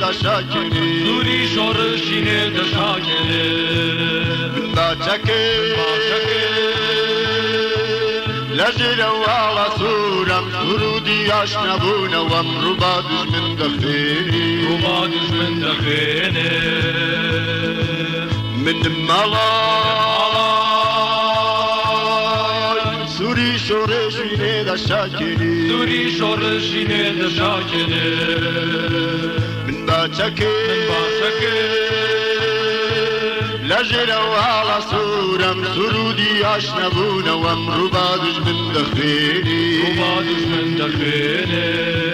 دشاکنی سوری شورشینه دشاکنی باچکه لجل والا سورم سرودی آشنبونم ربا دشمن دخینی ربا دشمن دخینی من مالای سوری شورشینه دشاکنی سوری شورشینه دشاکنی من باچکه لجل والا سورم سرودی آشنبونم ربا دشمن دخینی ربا دشمن دخینی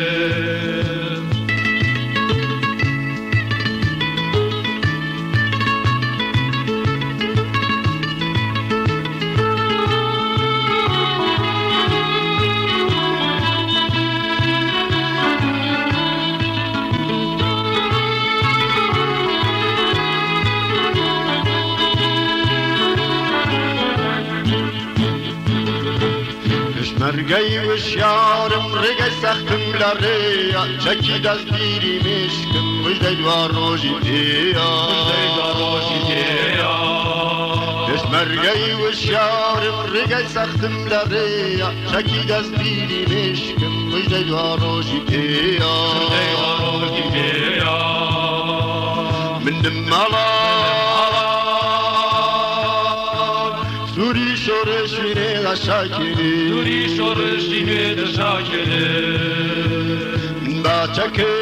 مرگی وشیارم رگی سختم لریا چکی دست بیری مشکم مجدی دوار روشی تیا دش مرگی وشیارم رگی سختم لریا چکی دست بیری مشکم مجدی دوار روشی تیا من دمالا سوری شورشینه دشاکنی سوری شورشینه دشاکنی باچکه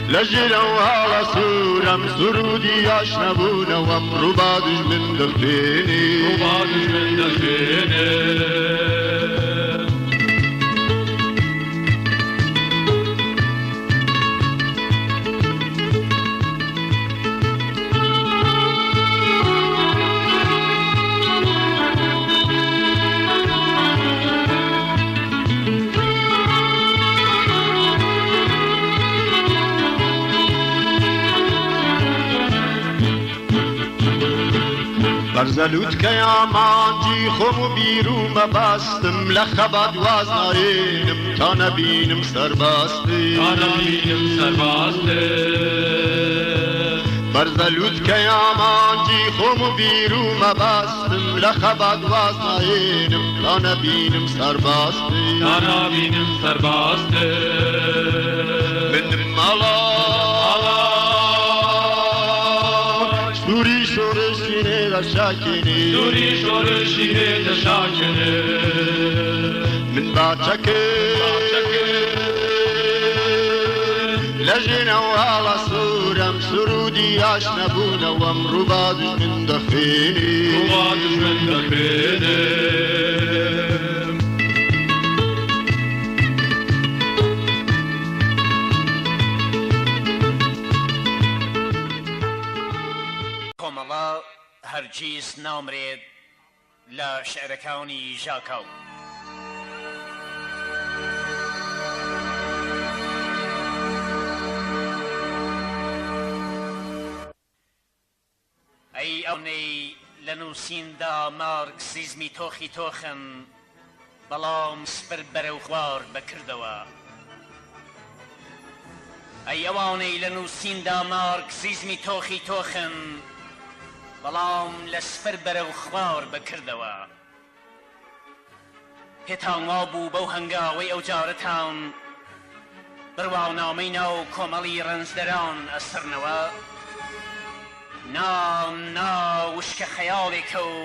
لجل والا سورم سرودی آشنبونم ربا دشمن دخینی ربا دشمن دخینی برزلوت که یامانجی خم بیرون بستم لخباد وازنارینم تا نبینم سرباستی برزلوت که یامانجی خم بیرون بستم لخباد وازنارینم تا نبینم سرباستی من مالا سوری شورشینه دشاکنی سوری شورشینه دشاکنی من باچکه لجن والا سورم سرودی آشنبونم ربا دشمن دخینی ربا دشمن دخینی هەرگیز نامرێت لە شعرەکانی ژاکاو. ئەی ئەوەی لە نووسیندا مارکسیزمی تۆخی تۆخن بەڵام سپر بەرەو خوار بکردەوە. ئەی ئەوانەی لە نووسیندا مارکسیزمی تۆخی تۆخن بەڵام لە سپر بەرەو خوار بکردەوە. پێتان وا بوو بەو هەنگاوەی ئەو جارەتان بڕواونامەی ناو کۆمەڵی ڕەنجدەران ئەسرنەوە. نا وشکە خەیاڵێکە و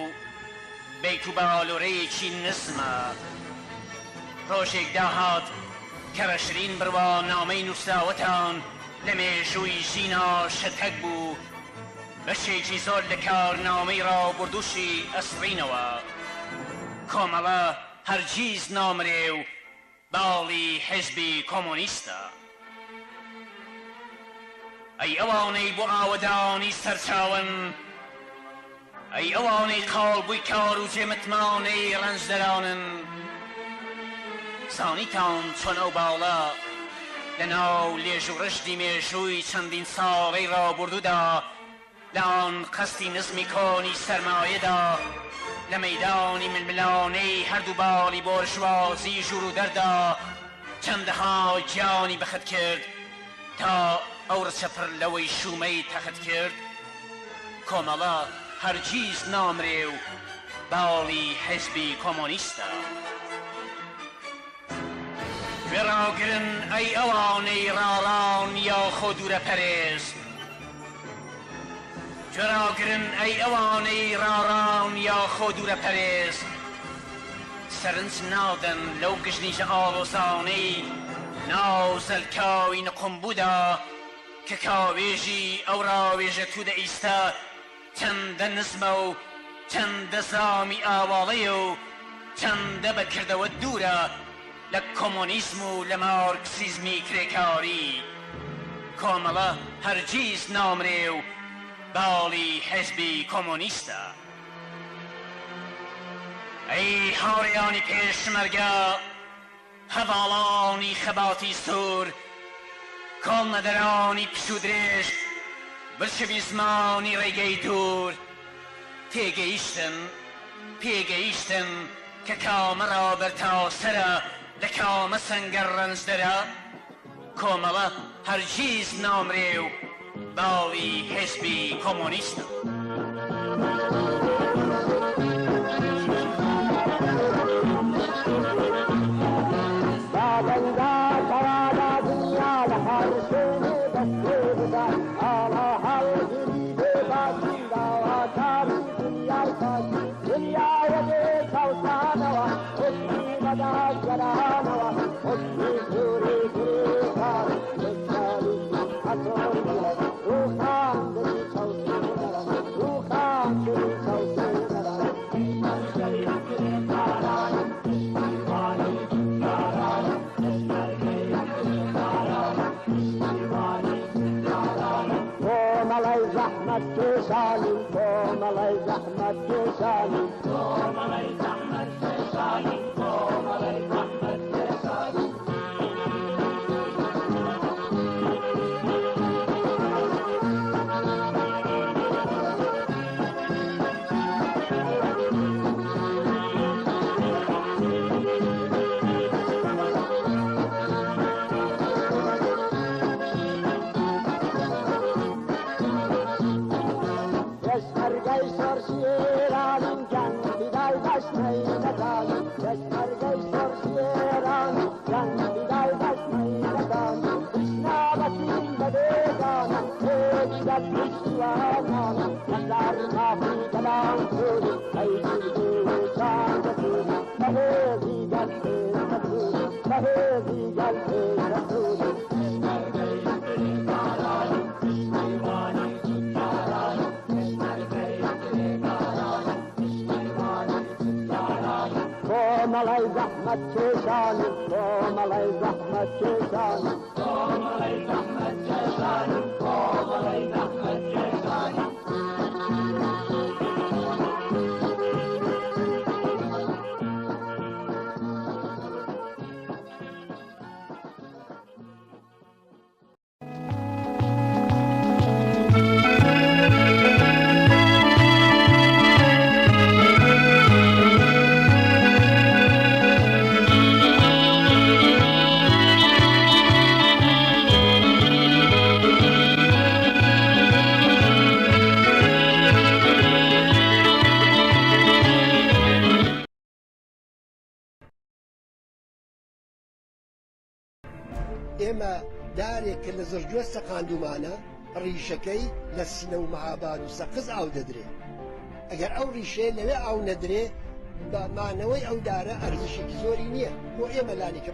بیت و باڵۆرەیەکی نزمە. ڕۆژێک داهات کە ڕەشرین بڕوانامەی نووسراوەتان لە مێژووی ژینا شەتەک بوو. بەشێکی زۆر لە کارنامەی ڕابردووشی ئەسڕینەوە. کۆمەڵە هەرگیز نامرێ و باڵی حیزبی کۆمۆنیستە. ئەی ئەوانەی بۆ ئاوەدانی سەرچاون، ئەی ئەوانەی قاڵبووی کار و جێمتمانەی ڕەنجدەرانن، زانیتان چۆن ئەو باڵە لە ناو لێژ و ڕژدی مێژووی چەندین ساڵەی ڕابردوودا لەان قەستی نزمی کۆنی سەرمایەدا لە مەیدانی ململانەی هەردوو باڵی بۆرژوازی ژوور و دەردا چەندەها گیانی بەخت کرد تا ئەو ڕچەپڕ لەوەی شومەی تەخت کرد کۆمەڵە هەرگیز نامرێ و باڵی حیزبی کۆمۆنیستە گوێڕاگرن ئەی ئەوانەی ڕاڕان یا خۆ دوورە پەرێز گوێڕاگرن ئەی ئەوانەی ڕاڕان یا خۆ دوورە پەرێز سەرنج نادەن لەو گژنیژە ئاڵۆزانەی ناو زەلکاوی نقمبوودا کە کاوێژی ئەو ڕاوێژە تو دەئیستە چەندە نزمە و چەندە زامی ئاواڵەیە و چەندە بەکردەوە دوورە لە کۆمۆنیزم و لە مارکسیزمی کرێکاری کۆمەڵە هەرگیز نامرێ و باڵی حیزبی کۆمۆنیستە ئەی هاوڕێیانی پێشمەرگە هەڤاڵانی خەباتی سوور کۆڵنەدەرانی پش و درێژ بەرچەوی زمانی ڕێگەی دوور پێگەیشتن کە کامە ڕابەرتاسەرە لە کامە سەنگەر ڕەنجدەرە کۆمەڵە هەرگیز نامرێ و باڵی حیزبی کۆمۆنیستە ئێمە دارێک کە لە زرگوێ سەقاندومانە ڕیشەکەی لە سینە و مەهاباد و سەقز ئاو دەدرێ ئەگەر ئەو ڕیشەیە لەوێ ئاو نەدرێ مانەوەی ئەو دارە ئەرزشێکی زۆری نییە بۆ ئێمە لانێکە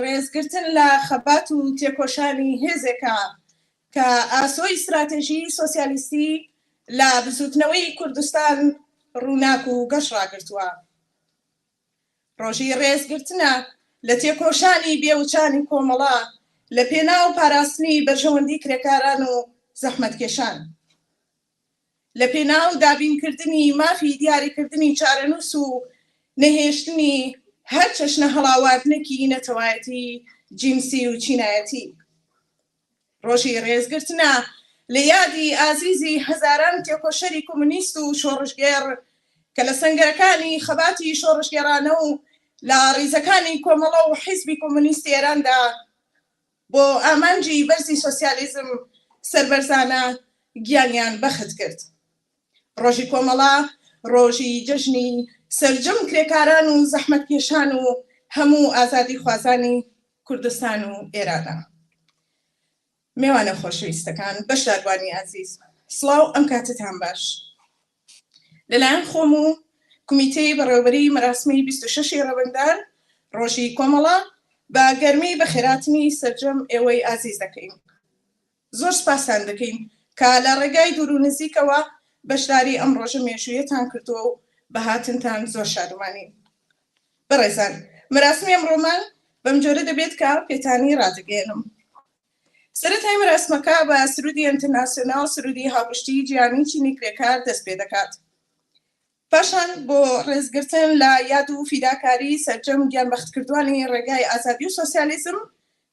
ڕێزگرتن لە خەبات و تێکۆشانی هێزێکە کە ئاسۆی استراتێژی سۆسیالیستی لە بزوتنەوەی کوردستان ڕووناک و گەشت ڕاگرتووە. ڕۆژی ڕێزگرتنە لە تێکۆشانی بێوچانی کۆمەڵە لە پێناو پاراستنی بەرژەوەندی کرێکاران و زەحمەتکێشان، لە پێناو دابینکردنی مافی دیاریکردنی چارەنووس و نەهێشتنی هەر چەشنە هەڵاواتنێکی نەتەوایەتی جینسی و چینایەتی. ڕۆژی ڕێزگرتنە لە یادی ئازیزی هەزاران تێکۆشەری کۆمونیست و شۆڕژگێڕ کە لە سەنگەرەکانی خەباتی شۆڕژگێڕانە و لە ڕیزەکانی کۆمەڵە و حیزبی کۆمونیستی ئێراندا بۆ ئامانجی بەرزی سۆسیالیزم سەربەرزانە گیانیان بەخت کرد. ڕۆژی کۆمەڵە ڕۆژی جەژنی سەرجەم کرێکاران و زەحمەتکێشان و هەموو ئازادی خوازانی کوردستان و ئێرانە. میوانە خۆشەویستەکان، بەشداروانی عزیز، سڵاو، ئەم کاتتان باش. لەلایەن خۆم و کمیتەی بەڕێوەبەری مەراسمی 26 ڕەوەندان ڕۆژی کۆمەڵە بە گەرمی بەخێراتنی سەرجەم ئێوەی ئازیز دەکەین. زۆر سپاسان دەکەین کە لە ڕێگای دوور و نزیکەوە بەشداری ئەم ڕۆژە مێژوویەتان کردووە و بە هاتنتان زۆر شادومانین. بەڕێزان، مەراسمی ئەمڕۆمان بەم جۆرە دەبێت کە پێتانی ڕادەگەێنم. سەرەتای مەراسمەکە بە سرودی ئینتەرناسیۆناڵ سرودی هاوپشتی جیهانی چینی کرێکار دەست پێ دەکات. پاشان بۆ ڕێزگرتن لە یاد و فیداکاری سەرجەم گیانبەختکردوانی ڕێگای ئازادی و سۆسیالیزم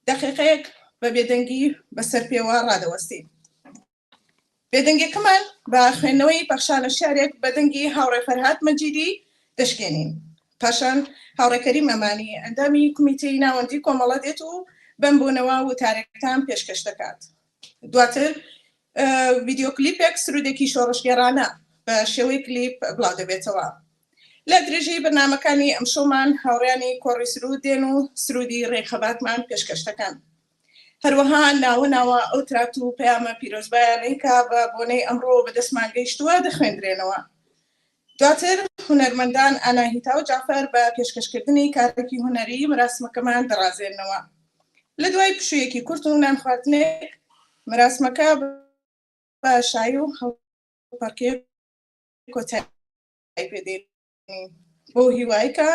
دەقیقەیەک بە بێدەنگی بەسەر پێوە ڕادەوەستین. بێدەنگیەکەمان بە خوێندنەوەی پەخشانە شارێک بە دەنگی هاوڕێ فەرهاد مەجیدی دەشکێنین. پاشان هاوڕێکەری مەمانی ئەندامی کمیتەی ناوەندی کۆمەڵە دێت و بەم بوونەوە وتارێکتان پێشکەش دەکات. دواتر ڤیدیۆ کلیپێک سرودێکی شۆڕژگێڕانە بە شێوەی کلیپ بڵاو دەبێتەوە. لە درێژەی بەرنامەکانی ئەم شۆمان هاوڕێانی کۆڕی سرود دێن و سرودی ڕێکخەباتمان پێشکەش دەکەن. هەروەها ناوە ئەو ترات و پەیامە پیرۆزبایانەی کە بە بۆنەی ئەمڕۆ بەدەستمان گەیشتووە دەخوێندرێنەوە. دواتر هونەرمەندان ئاناهیتا و جعفەر بە پێشکەشکردنی کارێکی هونەری مەراسمەکەمان دەڕازێنەوە. لە دوای پشوویەکی کورت و نان خواردنێک مەراسمەکە بە شایی و هەڵپەڕکێ کۆتایی پێدێنین بۆ هیوای کە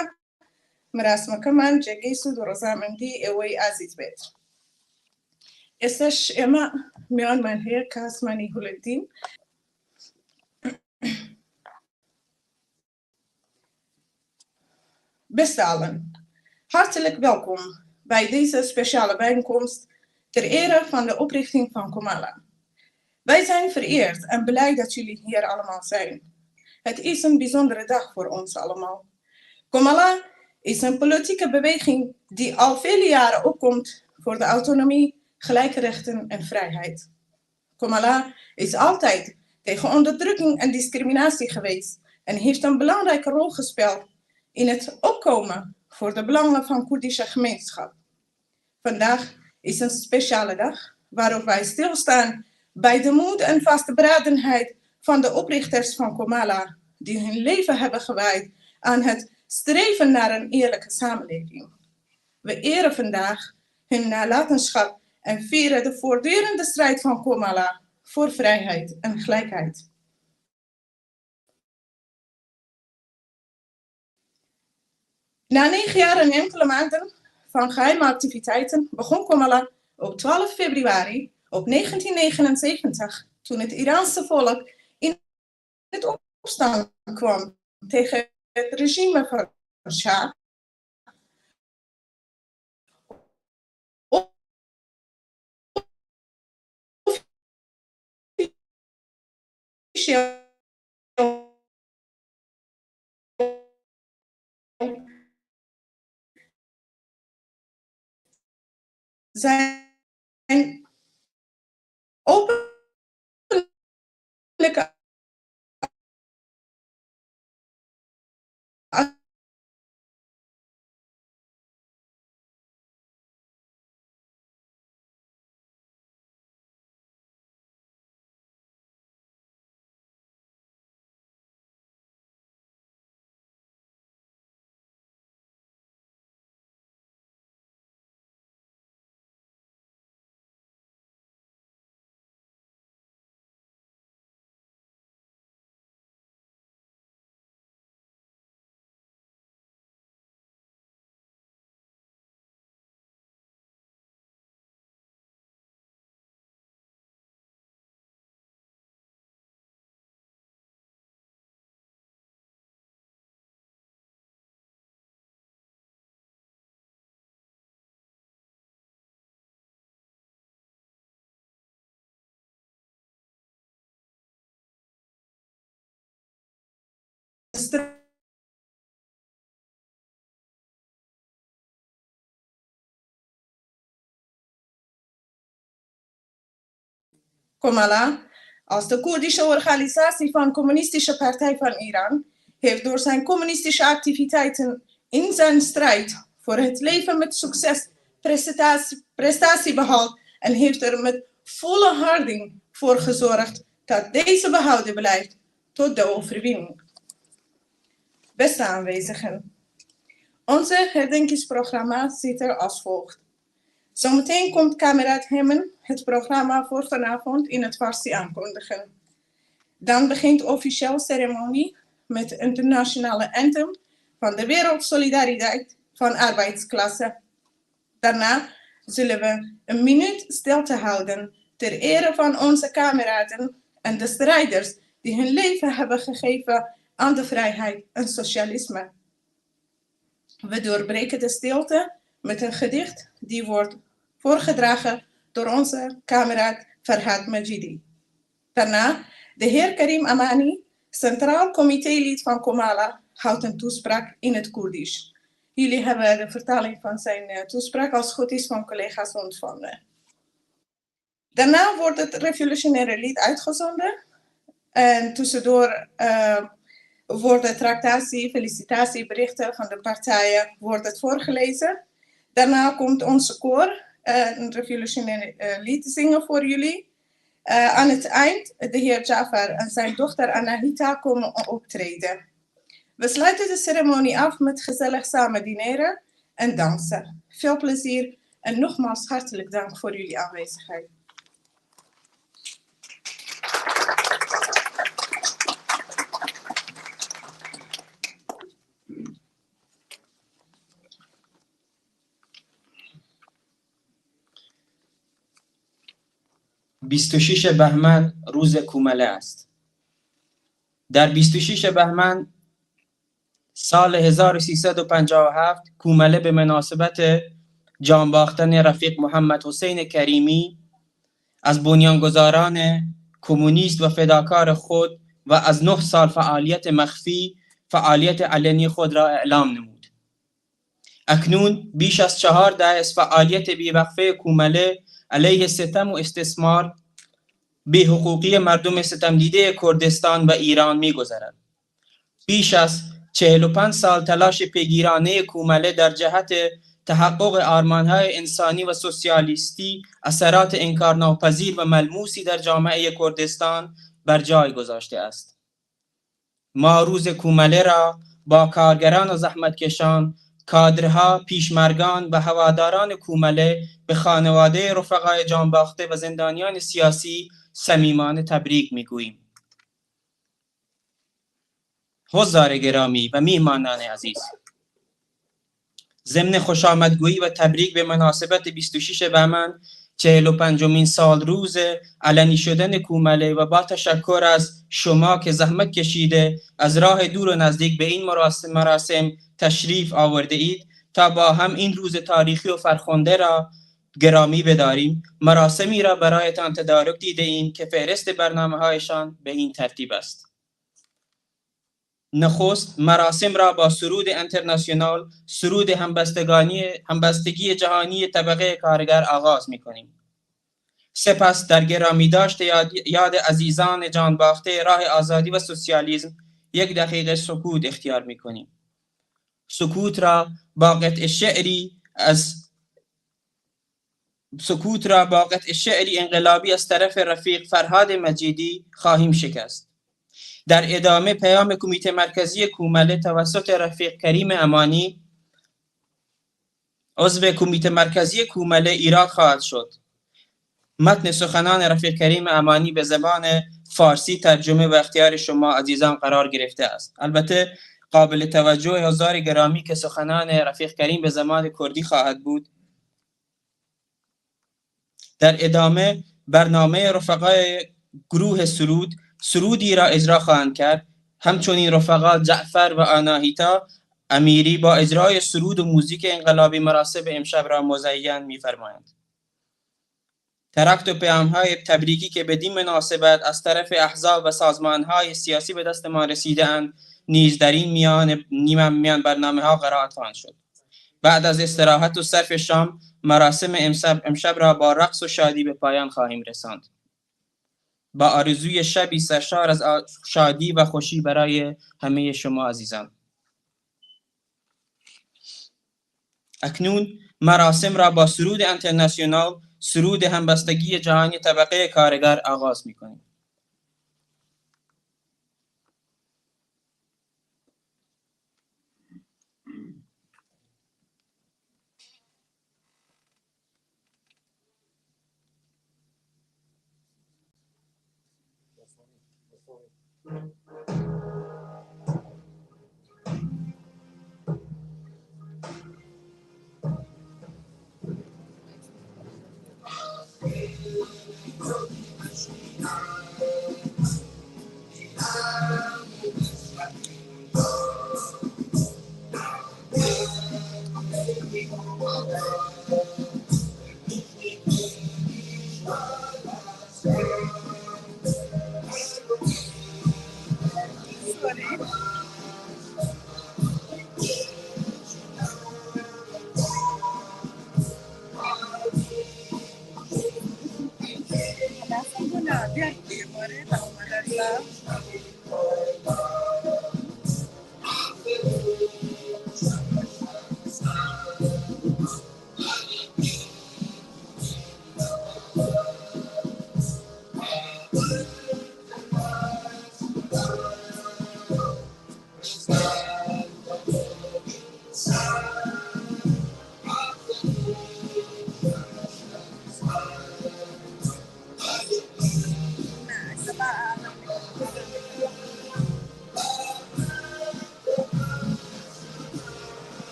مەراسمەکەمان جێگەی سوود و ڕەزامەندی ئێوەی ئازیز بێت. ئێستاش ئێمە میوانمان هەیە کە ئاسمانی هوڵەتدین Bestalen. Hartelijk welkom bij deze speciale bijeenkomst ter ere van de oprichting van Comala. Wij zijn vereerd en blij dat jullie hier allemaal zijn. Het is een bijzondere dag voor ons allemaal. Comala is een politieke beweging die al vele jaren opkomt voor de autonomie, gelijke rechten en vrijheid. Comala is altijd tegen onderdrukking en discriminatie geweest en heeft een belangrijke rol gespeeld in het opkomen voor de belangen van de Koerdische gemeenschap. Vandaag is een speciale dag waarop wij stilstaan bij de moed en vastberadenheid van de oprichters van Comala, die hun leven hebben gewijd aan het streven naar een eerlijke samenleving. We eren vandaag hun nalatenschap en vieren de voortdurende strijd van Comala voor vrijheid en gelijkheid. Na 9 jaar en enkele maanden van geheime activiteiten begon Comala op 12 februari op 1979, toen het Iraanse volk in het opstand kwam tegen het regime van Shah. Zijn openlijke Komala, als de Koerdische organisatie van Communistische Partij van Iran, heeft door zijn communistische activiteiten in zijn strijd voor het leven met succes prestatie behaald en heeft er met volle harding voor gezorgd dat deze behouden blijft tot de overwinning. Beste aanwezigen, onze herdenkingsprogramma ziet er als volgt. Zometeen komt kameraad Hemmen het programma voor vanavond in het Farsi aankondigen. Dan begint officieel ceremonie met de internationale anthem van de Wereldsolidariteit van arbeidsklasse. Daarna zullen we een minuut stilte houden ter ere van onze kameraden en de strijders die hun leven hebben gegeven aan de vrijheid en socialisme. We doorbreken de stilte met een gedicht die wordt voorgedragen door onze kameraad Farhad Majidi. Daarna de heer Karim Amani, Centraal Comité-lid van Komala, houdt een toespraak in het Koerdisch. Jullie hebben de vertaling van zijn toespraak als het goed is van collega's ontvangen. Daarna wordt het revolutionaire lied uitgezonden. En tussendoor worden tractatie, felicitatieberichten van de partijen wordt het voorgelezen. Daarna komt onze koor een revolutionaire lied zingen voor jullie. Aan het eind de heer Jafar en zijn dochter Anahita komen optreden. We sluiten de ceremonie af met gezellig samen dineren en dansen. Veel plezier en nogmaals hartelijk dank voor jullie aanwezigheid. بیست بهمن روز کومله است. در 26 بهمن سال 1357 کومله به مناسبت جان باختن رفیق محمد حسین کریمی از بنیانگذاران کمونیست و فداکار خود و از 9 سال فعالیت مخفی فعالیت علنی خود را اعلام نمود. اکنون بیش از 4 دهه از فعالیت بی‌وقفه کومله علیه ستم و استثمار به حقوقی مردم ستم دیده کردستان و ایران می‌گذرد. بیش از 45 سال تلاش پیگیرانه کومله در جهت تحقق آرمان‌های انسانی و سوسیالیستی اثرات انکارناپذیر و ملموسی در جامعه کردستان بر جای گذاشته است. ما روز کومله را با کارگران و زحمتکشان، کادرها، پیشمرگان و هواداران کومله به خانواده رفقای جانباخته و زندانیان سیاسی صمیمانه تبریک میگوییم. حضار گرامی و میهمانان عزیز، ضمن خوشامدگویی و تبریک به مناسبت 26 بهمن 45مین سال روز علنی شدن کومله و با تشکر از شما که زحمت کشیده از راه دور و نزدیک به این مراسم تشریف آورده اید تا با هم این روز تاریخی و فرخنده را گرامی بداریم، مراسمی را برایتان تدارک دیده ایم که فهرست برنامه‌هایشان به این ترتیب است. نخست مراسم را با سرود انترناسیونال، سرود همبستگی جهانی طبقه کارگر آغاز می‌کنیم. سپس در گرامی داشت یاد عزیزان جانباخته راه آزادی و سوسیالیسم 1 دقیقه سکوت اختیار می‌کنیم. سکوت را با قطع شعری انقلابی از طرف رفیق فرهاد مجیدی خواهیم شکست. در ادامه پیام کمیته مرکزی کومله توسط رفیق کریم امانی عضو کمیته مرکزی کومله ایراد خواهد شد. متن سخنان رفیق کریم امانی به زبان فارسی ترجمه و اختیار شما عزیزان قرار گرفته است. البته قابل توجه حضار گرامی که سخنان رفیق کریم به زبان کردی خواهد بود. در ادامه برنامه رفقای گروه سرودی را اجرا خواهند کرد. همچنین رفقا جعفر و آناهیتا امیری با اجرای سرود و موزیک انقلابی مراسم امشب را مزین می‌فرمایند. ترکت و پیام‌های تبریکی که بدین مناسبت از طرف احزاب و سازمان‌های سیاسی به دست ما رسیده‌اند نیز در این میان برنامه‌ها قرائت خواهند شد. بعد از استراحت و صرف شام مراسم امشب را با رقص و شادی به پایان خواهیم رساند. با آرزوی شبی سرشار از شادی و خوشی برای همه شما عزیزان. اکنون مراسم را با سرود انترناسیونال، سرود همبستگی جهانی طبقه کارگر آغاز می‌کنیم.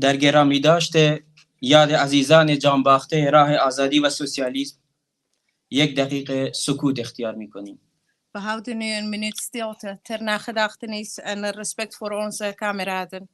در گرامی داشته یاد عزیزان جانباخته راه آزادی و سوسیالیسم 1 دقیقه سکوت اختیار می‌کنیم. We houden nu een minuut stilte ter nagedachtenis en respect voor onze kameraden.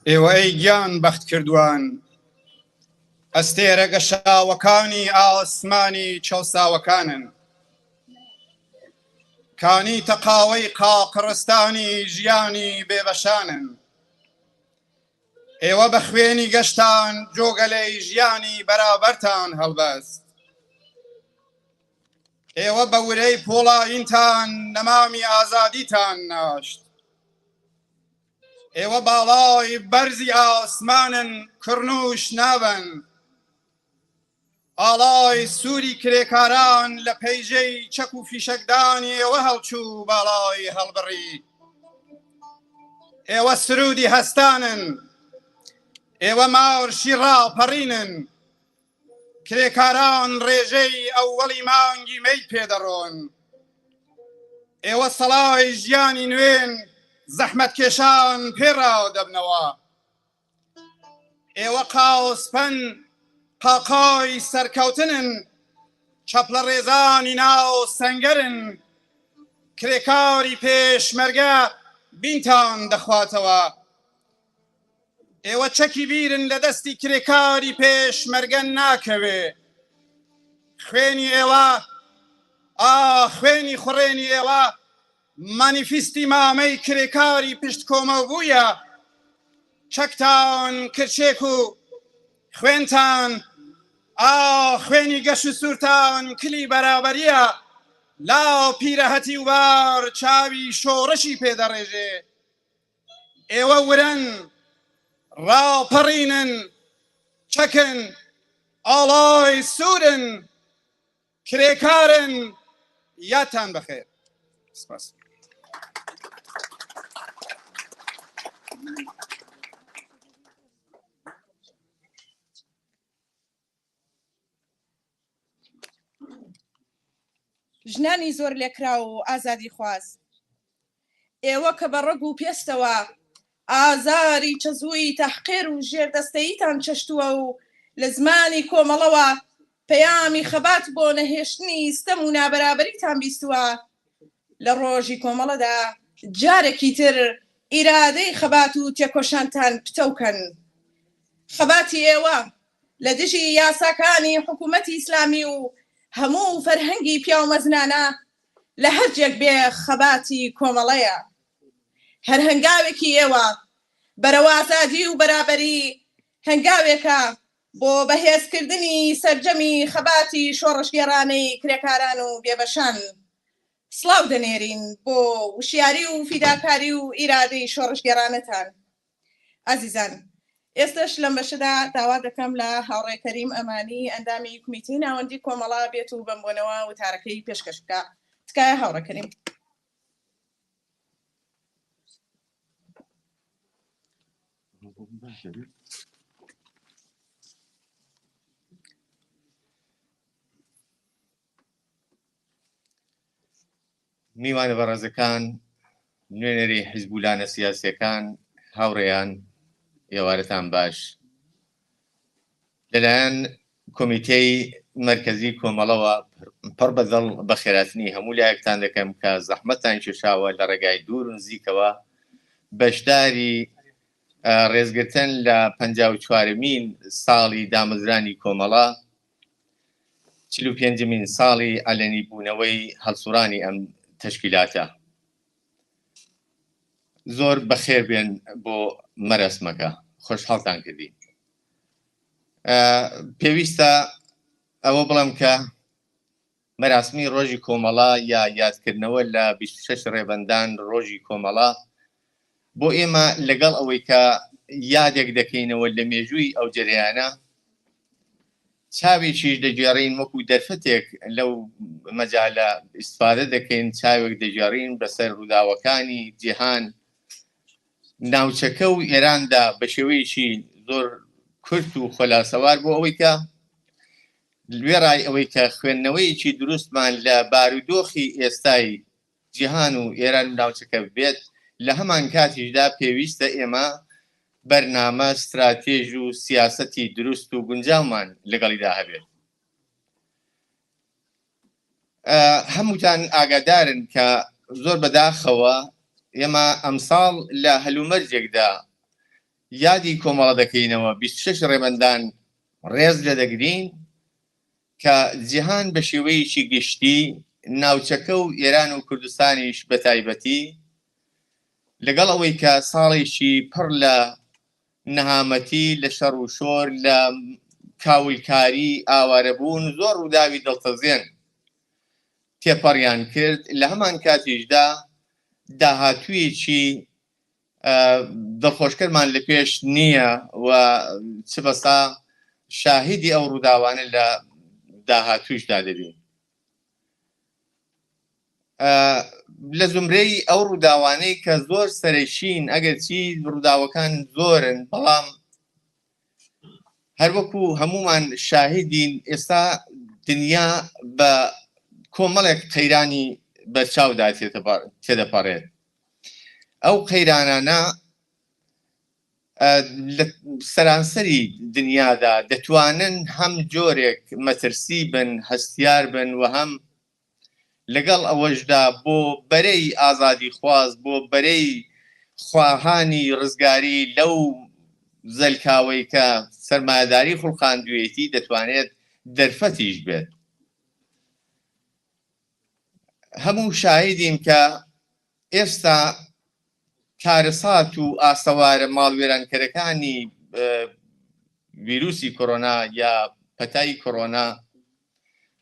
ئێوە ئەی گیان بەخت کردووان ئەستێرە گەشاوەکانی ئاسمانی چەوساوەکانن کانی تەقاوەی قاقڕستانی ژیانی بێبەشانن ئێوە بە خوێنی گەشتان جۆگەلەی ژیانی بەرابەرتان هەڵبەست ئێوە بە ورەی پۆڵایینتان نەمامی ئازادیتان ناشت ئێوە باڵای بەرزی ئاسمانن کڕنوش نابن ئاڵای سووری کرێکاران لە پەیژەی چەک و فیشەکدانی ئێوە هەڵچوو باڵای هەڵبڕی ئێوە سرودی هەستانن ئێوە مارشی ڕاپەڕینن کرێکاران ڕێژەی ئەووەڵی مانگی مەی پێدەڕۆن ئێوە سەڵای ژیانی نوێن زەحمەتکێشان پێڕاو دەبنەوە ئێوە قاوسپەن قاقای سەرکەوتنن چەپلە ڕێزانی ناو سەنگەرن کرێکاری پێشمەرگە بینتان دەخواتەوە ئێوە چەکی بیرن لە دەستی کرێکاری پێشمەرگە ناکەوێ خوێنی ئێوە خوێنی خوڕێنی ئێوە مانیفیستی مامەی کرێکاری پشت کۆمەڵبوویە چەکتان کرچێک و خوێنتان خوێنی گەش و سوورتان کلی بەرابەریە لاو پیرەهەتی وبار چاوی شۆڕەشی پێدەڕێژێ ئێوە ورن ڕاپەڕینن چەکن ئاڵای سوورن کرێکارن یادتان بەخێر سپاس ژنانی زۆر لێکرا و ئازادی خواست. ئێوە کە بە ڕەگ و پێستەوە ئازاری چەزووی تەحقیر و ژێردەستەییتان چەشتووە و لە زمانی کۆمەڵەوە پەیامی خەبات بۆ نەهێشتنی ستەم و نابەرابەریتان بیستووە، لە ڕۆژی کۆمەڵەدا جارێکی تر ئیرادەی خەبات و تێکۆشانتان پتەوکەن. خەباتی ئێوە لە دژی یاساکانی حکوومەتی ئیسلامی و هەموو فەرهەنگی پیاومەزنانە لە هەرجێک بێ خەباتی کۆمەڵەیە. هەر هەنگاوێکی ئێوە بەرەو ئازادی و بەرابەری هەنگاوێکە بۆ بەهێزکردنی سەرجەمی خەباتی شۆڕشگێڕانەی کرێکاران و بێبەشان. سڵاو دەنێرین بۆ وشیاری و فیداکاری و ئیرادەی شۆڕشگێڕانەتان. ئازیزان، ئێستش لەم بەشەدا داوا دەکەم لە هاوڕێ کەریم ئەمانی ئەندامی کومیتەی ناوەندی کۆمەڵا بێت و بەمبوونەوە وتارەکەی پێشکەش بکە. تکایە هاوڕێ کەریم. میوانە بەڕێزەکان، نوێنەری حیزبولانە سیاسیەکان، هاوڕێیان، ئێوارەتان باش. لەلایەن کۆمیتەی مەرکەزی کۆمەڵەوە پڕ بەدڵ بە خێراتنی هەموو لایەکتان دەکەم کە زەحمەتان کێشاوە لە ڕێگای دوور و نزیکەوە بەشداری ڕێزگرتن لە 54مین ساڵی دامەزرانی کۆمەڵە، 45مین ساڵی ئەلەنی بوونەوەی هەڵسوڕانی ئەم تەشکیلاتە. زۆر بەخێر بێن بۆ مەرەسمەکە، خۆشحاڵتان کردی. پێویستە ئەوە بڵم کە مەراسمی ڕۆژی کۆمەڵا یا یادکردنەوە لە 26 ڕێبەندان ڕۆژی کۆمەڵا بۆ ئێمە لەگەڵ ئەوەی کە یادێک دەکەینەوە لە مێژووی ئەو جەریانە، چاوێکیش دەگێڕین وەکو دەرفەتێک لەو مەجالە ئیسفادە دەکەین، چاوێک دەگێڕین بەسەر ڕووداوەکانی جیهان ناوچەکە و ئێراندا بە شێوەیەکی زۆر کورت و خۆلاسەوار بۆ ئەوەی کە لێڕای ئەوەی کە خوێندنەوەیەکی دروستمان لە بارودۆخی ئێستای جیهان و ئێران و ناوچەکە بێت. لە هەمان کاتیشدا پێویستە ئێمە بەرنامە، استراتێژ و سیاسەتی دروست و گونجاومان لەگەڵیدا هەبێت. هەمووتان ئاگادارن کە زۆر بەداخەوە ئێمە ئەمساڵ لە هەلومەرجێکدا یادی کۆمەڵە دەکەینەوە، 26 ڕێبەندان ڕێز لە دەگرین کە جیهان بە شێوەیەکی گشتی ناوچەکە و ئێران و کوردستانیش بە تایبەتی لەگەڵ ئەوەی کە ساڵێکی پڕ لە نەهامەتی، لە شەڕ و شۆر، لە کاولکاری، ئاوارەبوون، زۆر ڕووداوی دڵتەزێن تێپەڕیان کرد. لە هەمان کاتیشدا داهاتوویەکی دڵخۆشکەرمان لە پێش نییە و چ بەسا شاهیدی ئەو ڕووداوانە لە داهاتوویشدا دەبین. لە زمرەی ئەو ڕووداوانەی کە زۆر سەرەشین، ئەگەرچی ڕووداوەکان زۆرن، بەڵام هەروەکو هەمومان شاهیدین ئێستا دنیا بە کۆمەڵێک قەیرانی بەرچاودا تێدەپەڕێت. ئەو قەیرانانە لە سەرانسەری دنیادا دەتوانن هەم جۆرێک مەترسی بن، هەستیار بن و هەم لەگەڵ ئەوەشدا بۆ بەرەی ئازادی خواست، بۆ بەرەی خواهانی ڕزگاری لەو زەلکاوەی کە سەرمایەداری خوڵقاندوویەتی دەتوانێت دەرفەتیش بێت. هەموو شاهیدین کە ئێستا کارەسات و ئاسەوارە ماڵوێرانکەرەکانی ڤیرۆسی کۆڕۆنا یا پەتای کۆڕۆنا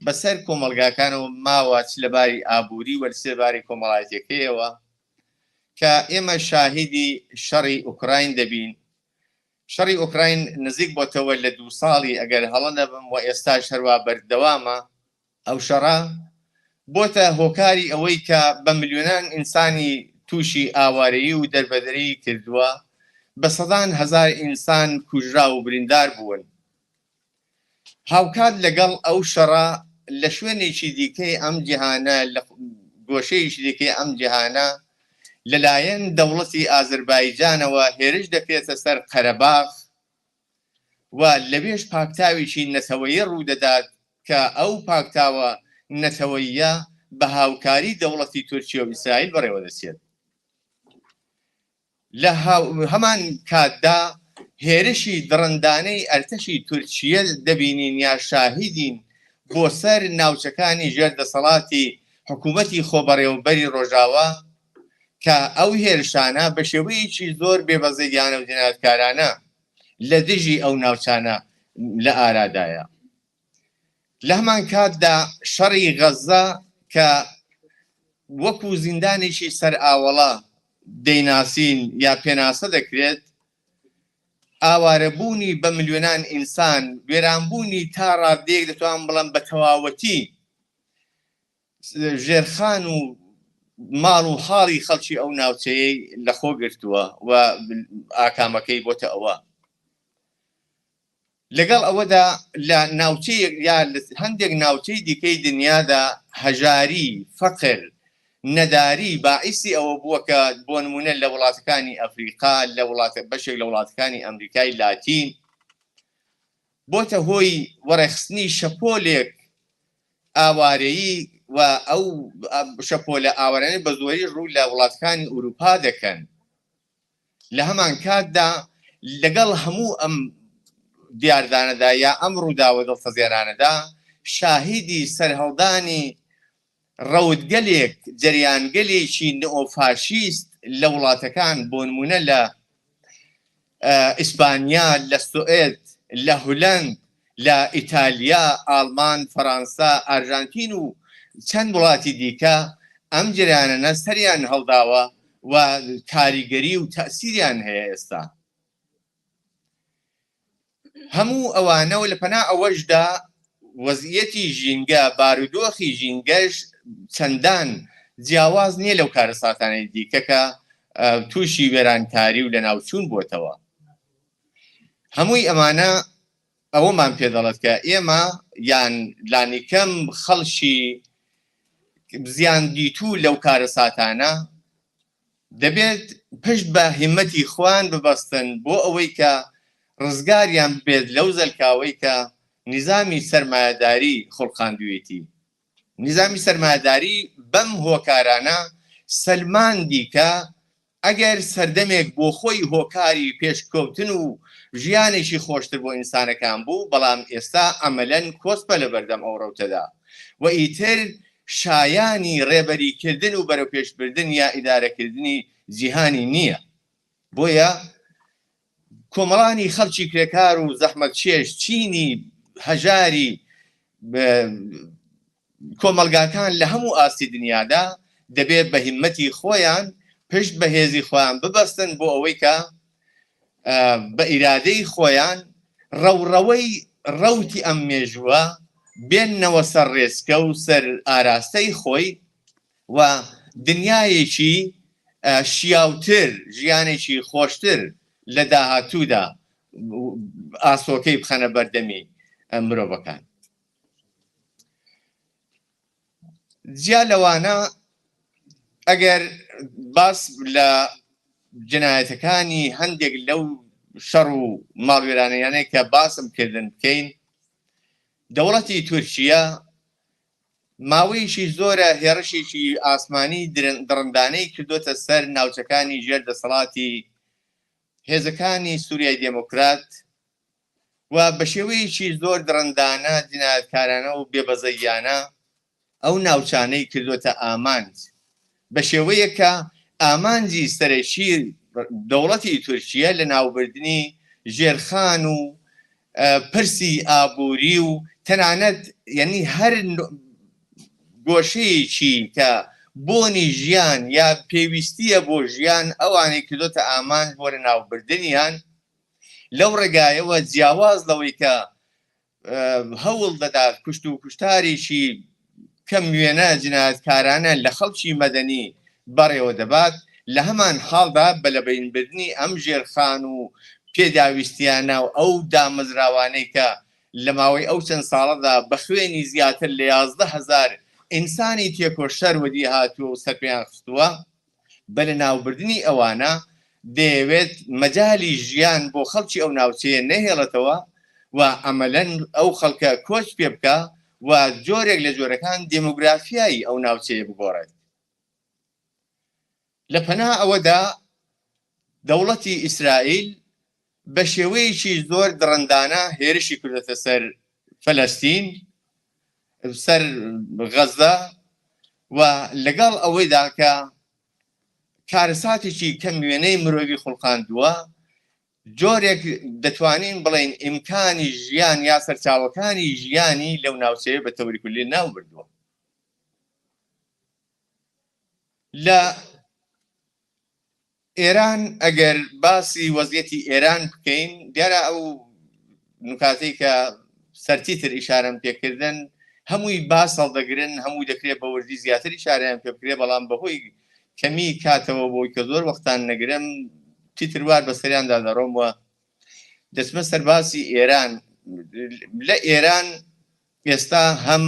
بەسەر کۆمەلگاکانەوە ماوە، چ لەباری ئابووری وە لەباری کۆمەڵایەتەکەیەوە کە ئێمە شاهیدی شەڕی ئوکراین دەبین. شەڕی ئوکراین نزیک بۆتەوە لە 2 ساڵی ئەگەر هەڵە نەبم و ئێستاش هەروە بەردەوامە. ئەو شەڕە بۆتە هۆکاری ئەوەی کە بە ملیۆنان ئینسانی تووشی ئاوارەیی و دەربەدەری کردووە، بە سەدان هەزار ئینسان کوژرا و بریندار بوون. هاوکات لەگەڵ ئەو شەڕە لە شوێنێکی دیکەی ئەم جیهانە لە گۆشەیەکی دیکەی ئەم جیهانە لەلایەن دەوڵەتی ئازەربایجانەوە هێرش دەپێتە سەر قەرەباغ و لەبێش پاکتاوێکی نەتەوەیی ڕوودەدات کە ئەو پاکتاوە نەتەوەییە بە هاوکاری دەوڵەتی تورکیا و ئیسرائیل بەڕێوە دەچێت. لە هەمان کاتدا هێرشی دڕندانەی ئەرتەشی تورکیە دەبینین یا شاهیدین بۆ سەر ناوچەکانی ژێردەسەڵاتی حکوومەتی خۆبەڕێوەبەری ڕۆژاوە کە ئەو هێرشانە بە شێوەیەکی زۆر بێبەزەیانە و جنایەتکارانە لە دژی ئەو ناوچانە لە ئارادایە. لە هەمان کاتدا شەڕی غەزە کە وەکو زیندانێکی سەر ئاوەڵە دەیناسین یا پێناسە دەکرێت، ئاوارەبوونی بە ملیۆنان ئینسان، وێرانبوونی تا ڕادەیەک دەتوان بڵم بە تەواوەتی ژێرخان و ماڵ و حاڵی خەڵکی ئەو ناوچەیەی لەخۆ گرتووە و ئاکامەکەی بۆتە ئەوە. لەگەڵ ئەوەدا لە ناوچەیەک یا هەندێک ناوچەی دیکەی دنیادا هەژاری، فەقر، نەداری باعیسی ئەوە بووە کە بۆ نمونە لە وڵاتەکانی ئەفریقا، لە بەشێک لە وڵاتەکانی ئەمریکای لاتین بۆتە هۆی وەڕێخستنی شەپۆلێک ئاوارەیی و ئەو شەپۆلە ئاوارانەی بە زۆری ڕوو لە وڵاتەکانی ئوروپا دەکەن. لە هەمان کاتدا لەگەڵ هەموو ئەم دیاردانەدا یا ئەم ڕووداوە دڵخەزێرانەدا شاهیدی سەرهەڵدانی ڕەوتگەلێک جەریانگەلێکی نئۆفاشیست لە وڵاتەکان بۆ نمونە لە ئیسپانیا، لە سوئێد، لە هۆلەند، لە ئیتالیا، ئاڵمان، فەڕەنسا، ئارژانتین و چەند وڵاتی دیکە ئەم جریانانە سەریان هەڵداوە و کاریگەری و تەسیریان هەیە ئێستا. هەموو ئەوانەوە لە پەنا ئەوەشدا وەزعیەتی ژینگە، بارودۆخی ژینگەش چەندان جیاواز نییە لەو کارە ساتانەی دیکە کە تووشی وێرانکاری و لە ناوچوون بۆتەوە. هەمووی ئەمانە ئەوەمان پێدەڵێت کە ئێمە یان لانیکەم خەڵکی زیان دیتوو لەو کارە ساتانە دەبێت پشت بە هیمەتی خوان ببەستن بۆ ئەوەی کە ڕزگاریان بێت لەو زەلکاوەی کە نظامی سەرمایەداری خوڵقاندوێتی. نظامی سەرمایەداری بەم هۆکارانە سەلماندی کە ئەگەر سەردەمێک بۆ خۆی هۆکاری پێشکەوتن و ژیانێکی خۆشتر بۆ ئینسانەکان بوو، بەڵام ئێستا ئەمەلەن کۆسپە لە بەردەم ئەو ڕەوتەدا و ئیتر شایانی ڕێبەریکردن و بەرەو پێشبردن یا ئیدارەکردنی جیهانی نییە. بۆیە کۆمەڵانی خەڵکی کرێکار و زەحمەتکێش چینی هەژاری کۆمەلگاکان لە هەموو ئاستی دنیادا دەبێت بە هیمەتی خۆیان پشت بە هێزی خۆیان ببەستن بۆ ئەوەی کە بە ئیرادەی خۆیان ڕەوڕەوەی ڕەوتی ئەم مێژووە بێننەوە سەر ڕێسکە و سەر ئاراستەی خۆی و دنیایەکی شیاوتر، ژیانێکی خۆشتر لە داهاتوودا ئاسۆکەی بخەنە بەردەمی مرۆڤەکان. جیا لەوانە ئەگەر باس لە جنایەتەکانی هەندێک لەو شەڕ و ماڵوێرانەیانەی کە باسم کردن بکەین، دەوڵەتی تورکیا ماوەیەکی زۆرە هێرشێکی ئاسمانی دڕندانەی کردوتە سەر ناوچەکانی ژێردەسەڵاتی هێزەکانی سووریای دێمۆکرات و بە شێوەیەکی زۆر دڕندانە جنایەتکارانە و بێبەزەیانە ئەو ناوچانەی کردوتە ئامانج، بە شێوەیە کە ئامانجی سەرەکی دەوڵەتی تورکیا لە ناوبردنی ژێرخان و پرسی ئابووری و تەنانەت یعنی هەر گۆشەیەکی کە بۆنی ژیان یا پێویستیە بۆ ژیان ئەوانەی کردوتە ئامانج بۆ لە ناوبردنیان. لەو ڕێگایەوە جیاواز لەوەی کە هەوڵ دەدات کوشت و کوشتارێکی کەم وێنە جنایەتکارانە لە خەڵکی مەدەنی بەڕێوە دەبات، لە هەمان حاڵدا بە لەبەربردنی ئەم ژێرخان و پێداویستیانە و ئەو دامەزراوانەی کە لە ماوەی ئەو چەند ساڵەدا بە خوێنی زیاتر لە 11,000 ئینسانی تێکۆشەر وەدی هاتووە و سەرپیان خستووە بە لە ناوبردننی ئەوانە دەیەوێت مەجای ژیان بۆ خەڵکی ئەو ناوچەیە نەهێڵێتەوە و ئەمەلەن ئەو خەڵکە کۆچ پێ بکە و جۆرێک لە جۆرەکان دێموگرافیایی ئەو ناوچەیە بگۆڕێت. لە پەنا ئەوەدا دەوڵەتی ئیسرائیل بە شێوەیەکی زۆر دڕندانە هێرشی کردێتە سەر فەلەستین، سەر غەزە و لەگەڵ ئەوەیدا کە کارەساتێکی کەم وێنەی مرۆڤی خوڵقاندووە جۆرێک دەتوانین بڵێن ئیمکانی ژیان یا سەرچاوەکانی ژیانی لەو ناوچەیە بە تەوری کولی ناو بردووە. لە ئێران ئەگەر باسی وەزعیەتی ئێران بکەین دیارە ئەو نکاتەی کە سەرتیتر ئیشارەم پێکردن هەمووی باس هەڵدەگرن، هەمووی دەکرێت بە وەرزی زیاتر ئیشارەیان پێ بکرێ، بەڵام بەهۆی کەمی کاتەوە بۆی کە زۆر وەختان نەگرم تیتروار بەسەریاندا دەڕۆمەوە. دەچمە سەرباسی ئێران. لە ئێران ئێستا هەم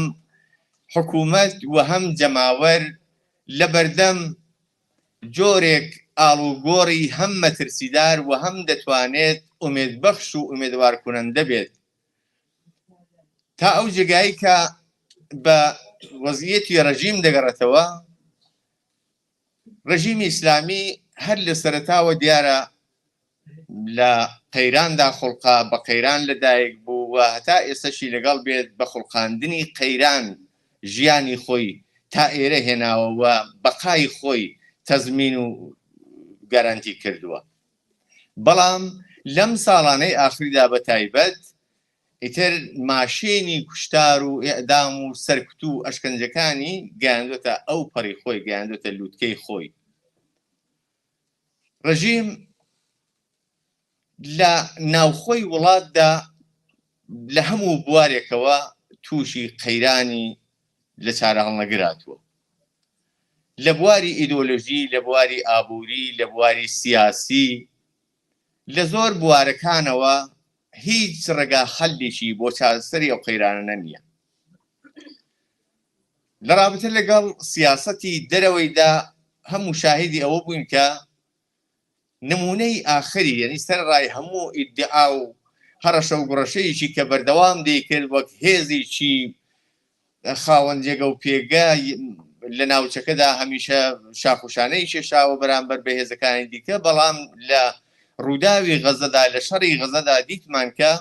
حکوومەت و هەم جەماوەر لە بەردەم جۆرێک ئاڵوگۆڕی هەم مەترسیدار و هەم دەتوانێت ئومێدبەخش و ئومێدوارکونەندە بێت تا ئەو جێگایی کە بە وەزعیەتی ڕەژیم دەگەڕێتەوە. ڕژیمی ئیسلامی هەر لە سەرەتاوە دیارە لە قەیراندا خوڵقا بە قەیران لەدایک بوو و هەتا ئێستاشی لەگەڵ بێت بە خوڵقاندنی قەیران ژیانی خۆی تا ئێرە هێناوە و بەقای خۆی تەزمین و گارانتی کردووە. بەڵام لەم ساڵانەی ئاخریدا بە تایبەت ئیتر ماشێنی کوشتار و ئێعدام و سەرکوت و ئەشکەنجەکانی گەیاندوێتە ئەو پەڕی خۆی، گەیاندوێتە لووتکەی خۆی. ڕژیم لە ناوخۆی وڵاتدا لە هەموو بوارێکەوە تووشی قەیرانی لە چارە هەڵنەگراتووە، لە بواری ئیدۆلۆژی، لە بواری ئابووری، لە بواری سیاسی، لە زۆر بوارەکانەوە هیچ ڕێگا حەلێکی بۆ چارەسەری ئەو قەیرانە نییە. لە رابطە لەگەڵ سیاسەتی دەرەوەیدا هەموو شاهیدی ئەوە بووین کە نمونەی ئاخری، یعنی سەرڕای هەموو ئیدعا و هەڕەشە و گوڕەشەیەکی کە بەردەوام دەیکرد وەک هێزێکی خاوەن جێگە و پێگە لە ناوچەکەدا هەمیشە شاخوشانەی شێشاوە بەرامبەر بە هێزەکانی دیکە، بەڵام لە ڕووداوی غەزەدا لە شەڕی غەزەدا دیتمان کە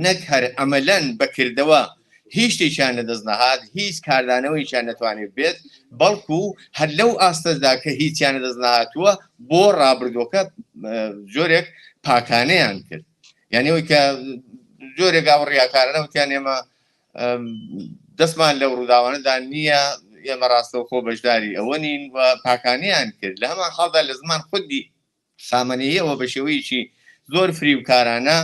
نەک هەر ئەمەلەن بەکردەوە هیچ شتێکیان لەدەست نەهات، هیچ کاردانەوەیشیان نەتوانێت بێت، بەڵکو هەر لەو ئاستەدا کە هیچیان لەدەست نەهاتووە بۆ ڕابردووەکە جۆرێک پاکانەیان کرد. یعنی ئەوەی کە جۆرێک ڕیاکارانە وتیان ئێمە دەستمان لەو ڕووداوانەدا نییە، ئێمە ڕاستەوە خۆ بەشداری ئەوە نین و پاکانیان کرد. لە هەمان حاڵدا لە زمان خودی خامنەییەوە بە شێوەیەکی زۆر فریوکارانە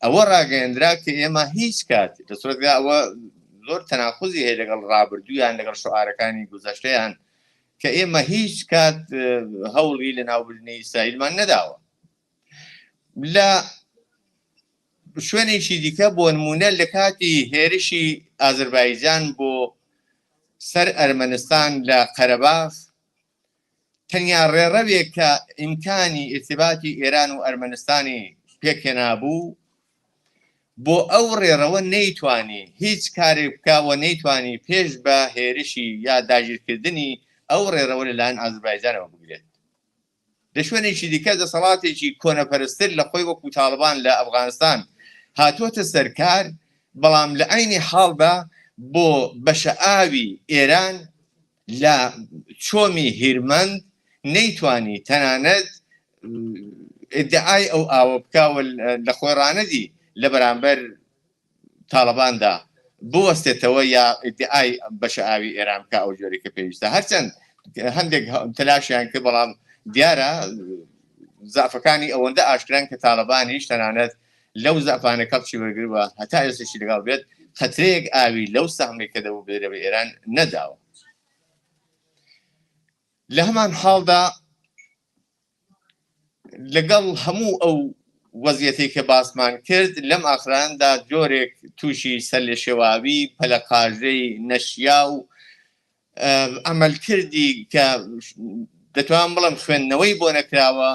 ئەوە ڕاگەیەندرا کە ئێمە هیچ کات لە سوورەتدا ئەوە زۆر تەناقوزی هەیە لەگەڵ ڕابردوویان لەگەڵ شعارەکانی گوزەشتەیان کە ئێمە هیچ کات هەوڵی لە ناوبردنی ئیسرائیلمان نەداوە. لە شوێنێکی دیکە بۆ نمونە لە کاتی هێرشی ئازەربایجان بۆ سەر ئەرمەنستان لە قەرەباخ تەنیا ڕێڕەوێک کە ئیمکانی ئیرتیباتی ئێران و ئەرمەنستانی پێکهێنابوو بۆ ئەو ڕێڕەوە نەیتوانی هیچ کارێک بکاوە، نەیتوانی پێش بە هێرشی یا داگیرکردنی ئەو ڕێڕەوە لەلایەن ئازەربایجانەوە بگرێت. لە شوێنێکی دیکە دەسەڵاتێکی کۆنەپەرستر لە خۆی وەکو تاڵبان لە ئەفغانستان هاتووەتە سەرکار، بەڵام لە عینی حاڵدا بۆ بەشەئاوی ئێران لە چۆمی هیرمەند نەیتوانی تەنانەت ئیدعای ئەو ئاوە بکاوە لە خۆی ڕانەدی لە بەرامبەر تاڵباندا بوەستێتەوە یا ئیدعای بەشەئاوی ئێران بکە ئەو جۆرێک کە پێویستە. هەرچەند هەندێک تەلاشیان کرد، بەڵام دیارە زعفەکانی ئەوەندە ئاشکران کە تاڵبانیش تەنانەت لەو زعفانە کەڵکی وەرگرتووە هەتا ئێستاشی لەگەڵ بێت خەترەیەک ئاوی لەو سەهمێک کە دەبوو بێرە بە ئێران نەداوە. لە هەمان حاڵدا لەگەڵ هەموو ئەو وەزیەتی کە باسمان کرد لەم ئاخراندا جۆرێک تووشی سەر لە شێواوی پەلەقاژەی نەشیا و ئەمەلکردی کە دەتوان بڵم خوێندنەوەی بۆ نەکراوە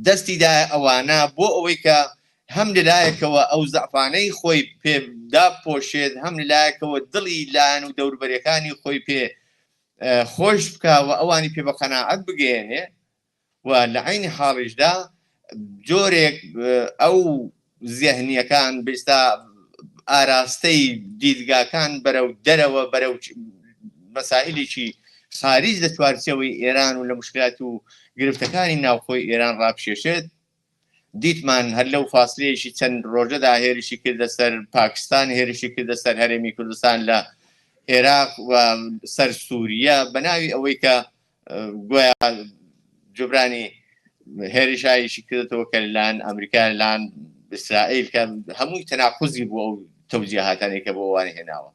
دەستیدا ئەوانە بۆ ئەوەی کە هەم لەلایەکەوە ئەو زەعفانەی خۆی پێدا پۆشێت هەم لەلایەکەوە دڵی لایەن و دەوروبەرەکانی خۆی پێ خۆش بکەوە ئەوانی پێ بە قەناعەت بگەێنێ و لە عینی حاڵیشدا جۆرێک ئەو زێهنیەکان بێستا ئاراستەی دیدگاکان بەرەو دەرەوە بەرەو مەسائلێکی خارج لە چوارچێوەی ئێران و لە مشکلات و گرفتەکانی ناوخۆی ئێران ڕابشێشێت دیتمان هەر لەو فاصلەیەشی چەند ڕۆژەدا هێرشی کردە سەر پاکستان هێرشی کردە سەر هەرێمی کوردستان لە عێراق و سەر سووریا بە ناوی ئەوەی کە گویا جبرانی هێرشایشی کردێتەوە کە لەلایەن ئەمریکا لەلایەن ئیسرائیل کە هەمووی تەناقوزی بووە ئەو تەوجیهاتانێک کە بۆ ئەوانی هێناوە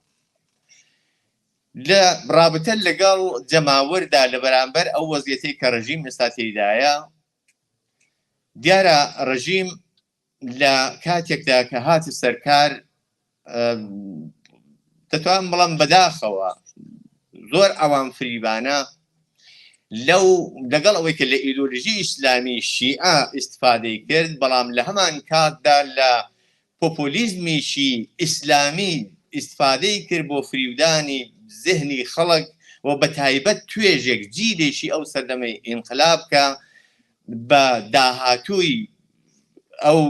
لە ڕابطە لەگەڵ جەماوەردا لە بەرامبەر ئەو وەزیەتەی کە ڕژیم ئێستا تێدایە دیارە ڕژیم لە کاتێکدا کە هاتە سەرکار دەتوان بڵم بەداخەوە زۆر ئەوان فریبانە لەو لەگەڵ ئەوەی کە لە ئیدۆلۆژی ئیسلامی شیعە ئیستفادەی کرد بەڵام لە هەمان کاتدا لە پۆپۆلیزمیشی ئیسلامی ئیستفادەی کرد بۆ فریودانی ذهنی خەڵک و بە تایبەت توێژێک جیلێکی ئەو سەردەمەی ئینقلاب کە بە داهاتووی ئەو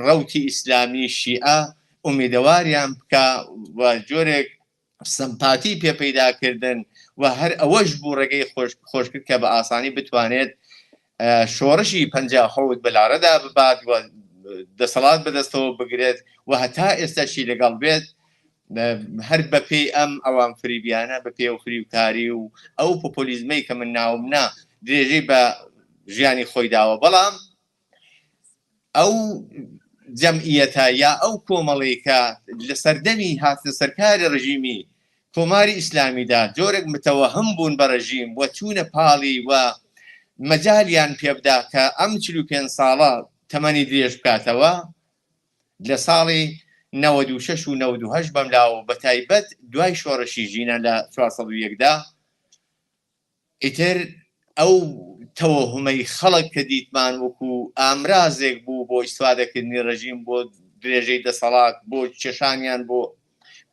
ڕەوتی ئیسلامی شیعە ئومێدەواریان بکە و جۆرێک سمپاتی پێ پەیداکردن و هەر ئەوەش بوو ڕێگەی خۆشکرد کە بە ئاسانی بتوانێت شۆڕشی 57 بەلارەدا ببات و دەسەڵات بەدەستەوە بگرێت و هەتا ئێستاشی لەگەڵ بێت هەر بەپێی ئەم ئەوان فریبیانە بەپێ و فریوکاری و ئەو پۆپۆلیزمەی کە من ناومنا درێژەی بە ژیانی خۆی داوە بەڵام ئەو جەمعیەتە یا ئەو کۆمەڵێکە لە سەردەمی هاتە سەرکاری ڕژیمی کۆماری ئیسلامیدا جۆرێک متەوەهم بوون بە ڕژیم و چوونە پاڵی و مەجالیان پێبدا کە ئەم 45 ساڵە تەمەنی درێژ بکاتەوە لە ساڵی 96 و 98 بەملاوە بە تایبەت دوای شۆڕشی ژینە لە 401دا ئیتر ئەو تەوەهمەی خەڵک کە دیتمان وەکو ئامرازێک بوو بۆ ئیستفادەکردنی ڕژیم بۆ درێژەی دەسەڵات بۆ چێشانیان بۆ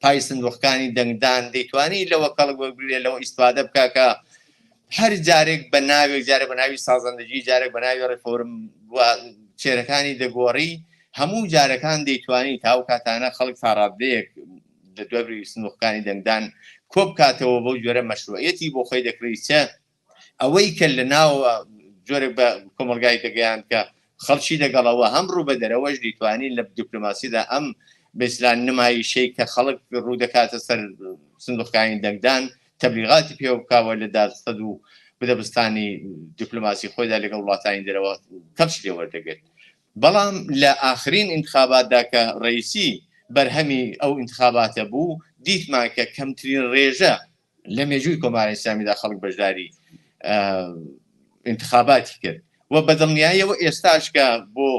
پای سندوقەکانی دەنگدان دەیتوانی لەوە کەڵک وەگرێت لەوە ئیستفادە بکە کە هەر جارێک بە ناوێک جارێک بە ناوی سازەندەجی جارێک بە ناوی ڕێفۆرم و چێرەکانی دەگۆڕی هەموو جارەکان دەیتوانی تاو کاتانە خەڵک تاڕابدەیەک لە دوێبری سندوقەکانی دەنگدان کۆ بکاتەوە بۆ جۆرە مەشروعەتی بۆ خۆی دەکڕی چە ئەوەی کە لە ناوە جۆرێک بە کۆمەلگای دەگەیان کە خەڵکی دەگەڵەوە هەم ڕوو بە دەرەوەش دیتوانی لە دیپلۆماسیدا ئەم بێسلان نمایشەی کە خەڵک ڕوو دەکاتە سەر سندوقەکانی دەنگدان تەبلیغاتی پێ بکاوە لە دادسەد و بدەبستانی دیپلۆماسی خۆیدا لەگەڵ وڵاتانی دەرەوە کەمش لێ وەردەگرێت بەڵام لە ئاخرین انتخاباتدا کە ڕئیسی بەرهەمی ئەو انتخاباتە بوو دیتمان کە کەمترین ڕێژە لە مێژووی کۆماری ئیسلامیدا خەڵک بەشداری انتخاباتی کرد و بەدڵنیاییەوە ئێستاش کە بۆ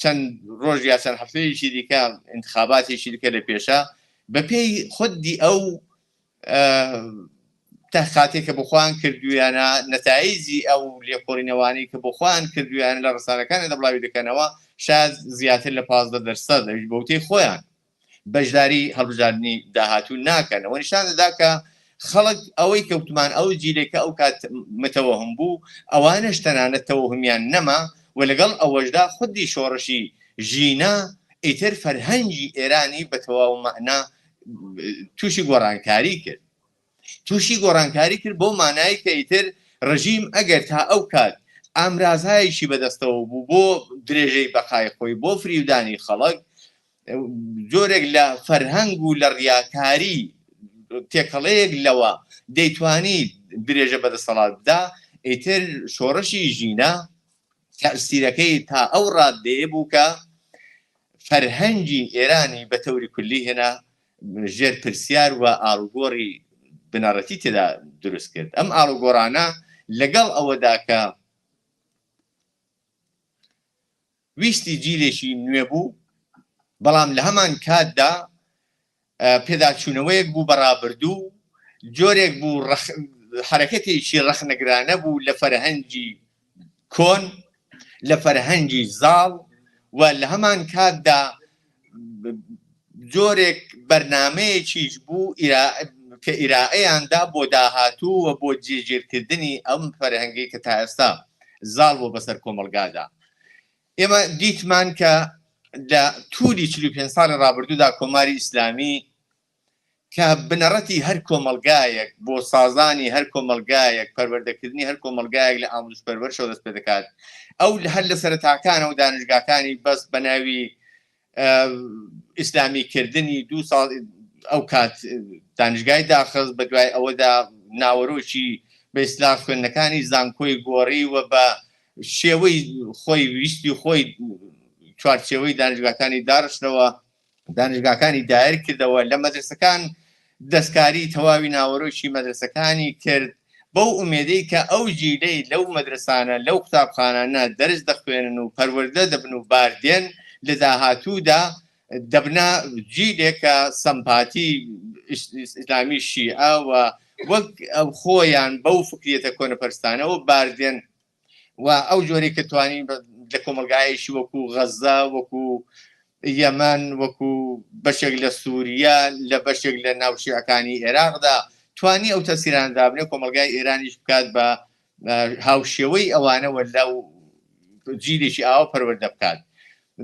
چەند ڕۆژ یا چەند هەفتەیەکی دیکە انتخاباتێکی دیکە لە پێشە بەپێی خودی ئەو تەحقیقاتێک کە بۆخواان کردویانە نەتایجی ئەو لێکۆڵینەوانی کە بۆخواان کردویان لە ڕسانەکانی دەبڵاوی دەکەنەوە شاید زیاتر لە 15% دەویست بەوتەی خۆیان بەشداری هەڵبژاردننی داهاتوو ناکەنەوە نیشان دەدا کە خەڵک ئەوەی کەوتمان ئەو جیلێکە ئەو کات متەوەهم بوو ئەوانش تەنانەت تەوەهمیان نەما و لەگەڵ ئەوەشدا خودی شۆڕشی ژینە ئیتر فەرهەنگی ئێرانی بە تەواو مەعنا تووشی گۆڕانکاری کرد تووشی گۆڕانکاری کرد بۆ مانایی کە ئیتر ڕژیم ئەگەر تا ئەو کات ئامرازایشی بەدەستەوە بوو بۆ درێژەی بەقای خۆی بۆ فریودانی خەڵک جۆرێک لە فەرهەنگ و لە ڕیاکاری تێکەڵەیەک لەوە دەیتوانی درێژە بەدەسەڵات بدا ئیتر شۆڕشی ژینە تەسیرەکەی تا ئەو ڕاددەیە بوو کە فەرهەنگی ئێرانی بە تەوری کولی هێنا ژێر پرسیار و ئاڵوگۆڕی بنەڕەتی تێدا دروست کرد ئەم ئاڵوگۆڕانە لەگەڵ ئەوەدا کە ویستی جیلێکی نوێ بوو بەڵام لە هەمان کاتدا پێداچوونەوەیەک بوو بەڕابردوو جۆرێک بوو حرەکەتێکی ڕەخنەگرانە بوو لە فەرهەنگی کۆن لە فەرهەنگی زاڵ و لە هەمان کاتدا جۆرێک بەرنامەیەکیش بوو کە ئیرائەیاندا بۆ داهاتوو و بۆ جێگیرکردنی ئەم فەرهەنگی کە تا ئێستا زاڵ بۆ بەسەر کۆمەلگادا ئێمە دیتمان کە لە تووری 45 ساڵی ڕابردوودا کۆماری ئیسلامی کە بنەڕەتی هەر کۆمەلگایەک بۆ سازانی هەر کۆمەلگایەک پەروەردەکردنی هەر کۆمەلگایەک لە ئامۆژ پەروەرشەوە دەست پێ دەکات ئەو هەر لە سەرەتاکانە و دانیشگاکانی بەس بە ناوی ئیسلامیکردنی 2 ساڵ ئەو کات دانیشگای داخست بە دوای ئەوەدا ناوەڕۆکی بە ئیسلاح خوێندنەکانی زانکۆی گۆڕی و بە شێوەی خۆی ویستی خۆی چوارچێوەی دانیشگاکانی داڕشتەوە دانیشگاکانی دایر کردەوە لە مەدرسەکان دەستکاری تەواوی ناوەڕۆکی مەدرسەکانی کرد بەو ئومێدەی کە ئەو جیلەی لەو مەدرسانە لەو قوتابخانانە دەرس دەخوێنن و پەروەردە دەبن و باردێن لە داهاتوودا دەبنا جیلێکە سەمپاتی ئیسلامی شیعە و وەک ئەو خۆیان بەو فکریەتە کۆنەپەرستانەوە باردێن و ئەو جۆرەی کە توانی لە کۆمەلگایەکی وەکو غەزە وەکو یەمەن وەکو بەشێک لە سووریا لە بەشێک لە ناوشیعەکانی عێراقدا توانی ئەو تەسیراندا بنێ کۆمەلگای ئێرانیش بکات بە هاوشێوەی ئەوانەوە لەو جیلێکی ئاوە پەروەردە بکات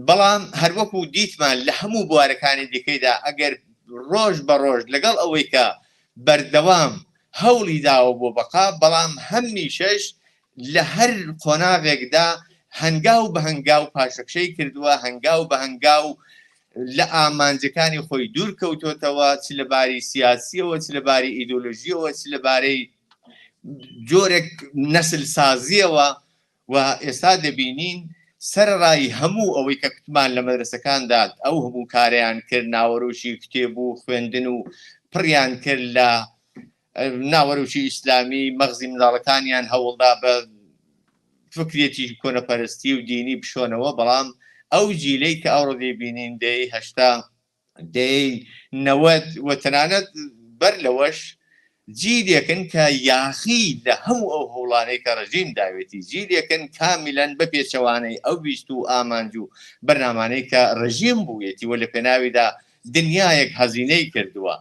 بەڵام هەروەکو دیتمان لە هەموو بوارەکانی دیکەیدا ئەگەر ڕۆژ بە ڕۆژ لەگەڵ ئەوەی کە بەردەوام هەوڵی داوە بۆ بەقا بەڵام هەمیشەش لە هەر قۆناغێکدا هەنگاو بە هەنگاو پاشەکشەی کردووە هەنگاو بە هەنگاو لە ئامانجەکانی خۆی دوور کەوتۆتەوە چ لەباری سیاسیەوە چ لەباری ئیدۆلۆژیەوە چ لەبارەی جۆرێک نەسل سازیەوە و ئێستا دەبینین سەرڕای هەموو ئەوەی کە کوتمان لە مەدرسەکاندا ئەو هەموو کارەیان کرد ناوەڕۆکی کتێب و خوێندن و پڕیان کرد لە ناوەڕۆکی ئیسلامی مەغزی منداڵەکانیان هەوڵدا بە فکرێتی کۆنەپەرستی و دینی بشۆنەوە بەڵام ئەو جیلەی کە ئەوڕۆ دەیبینین دەی هەشتا دەی نەوەت و تەنانەت بەر لەوەش جیلێکن کە یاخی لە هەموو ئەو هەوڵانەی کە ڕژیم داوێتی جیلێکن کامیلەن بە پێچەوانەی ئەو بیست و ئامانج و بەرنامانەی کە ڕژیم بوویەتی و لە پێناویدا دنیایەک هەزینەی کردووە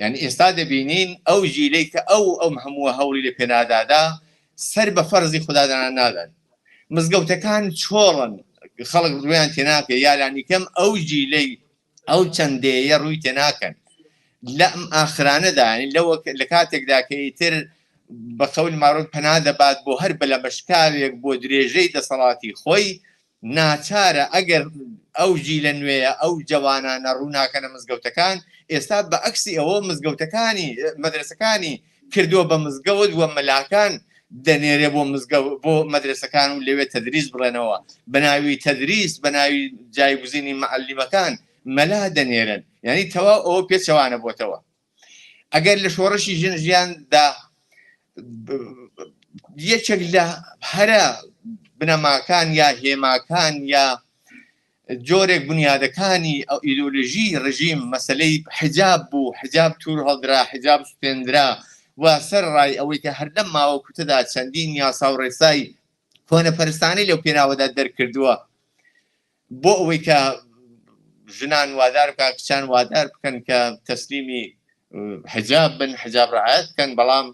یعنی ئێستا دەبینین ئەو جیلەی کە ئەو هەموو هەوڵی لە پێنادادا سەر بە فەرزی خوددادان نادەن مزگەوتەکان چۆڵن خەڵک ڕویان تێناکە یالانی کەم ئەو جیلەی ئەو چەندەیە ڕووی تێناکەن لە ئاخرانەدا لە کاتێکدا کە ئیتر بە قەول ماڕۆت پەنا دەبات بۆ هەر بەلە بەشکاوێک بۆ درێژەی دەسەڵاتی خۆی ناچارە ئەگەر ئەو جیلە نوێیە ئەو جوانانە ڕووناکەنە مزگەوتەکان ئێستا بە عەکسی ئەوە مزگەوتەکانی مەدرسەکانی کردووە بە مزگەوت وە مەلاکان دەنێرێ بۆ مەدرسەکان و لەوێ تەدریس بڵێنەوە بەناوی تەدریس بەناوی جایگوزینی مەعەلیمەکان مەلا دەنێرن یعنی تەواو ئەوە پێچەوانە بۆتەوە ئەگەر لە شۆڕشی ژنژیاندا یەکێک لە هەرە بنەماکان یا هێماکان یا جۆرێک بنیادەکانی ئەو ئیدۆلۆژی ڕژیم مەسەلەی حجاب بوو حجاب توور هەڵدرا حجاب سوپێندرا و سەرڕای ئەوەی کە هەر لەم ماوە کوتەدا چەندین یاسا و ڕێسای کۆنەپەرستانی لەو پێناوەدا دەرکردووە بۆ ئەوەی کە ژنان وادار بکە کچان وادار بکەن کە تەسلیمی حجاب بن حجاب ڕعایەت بکەن بەڵام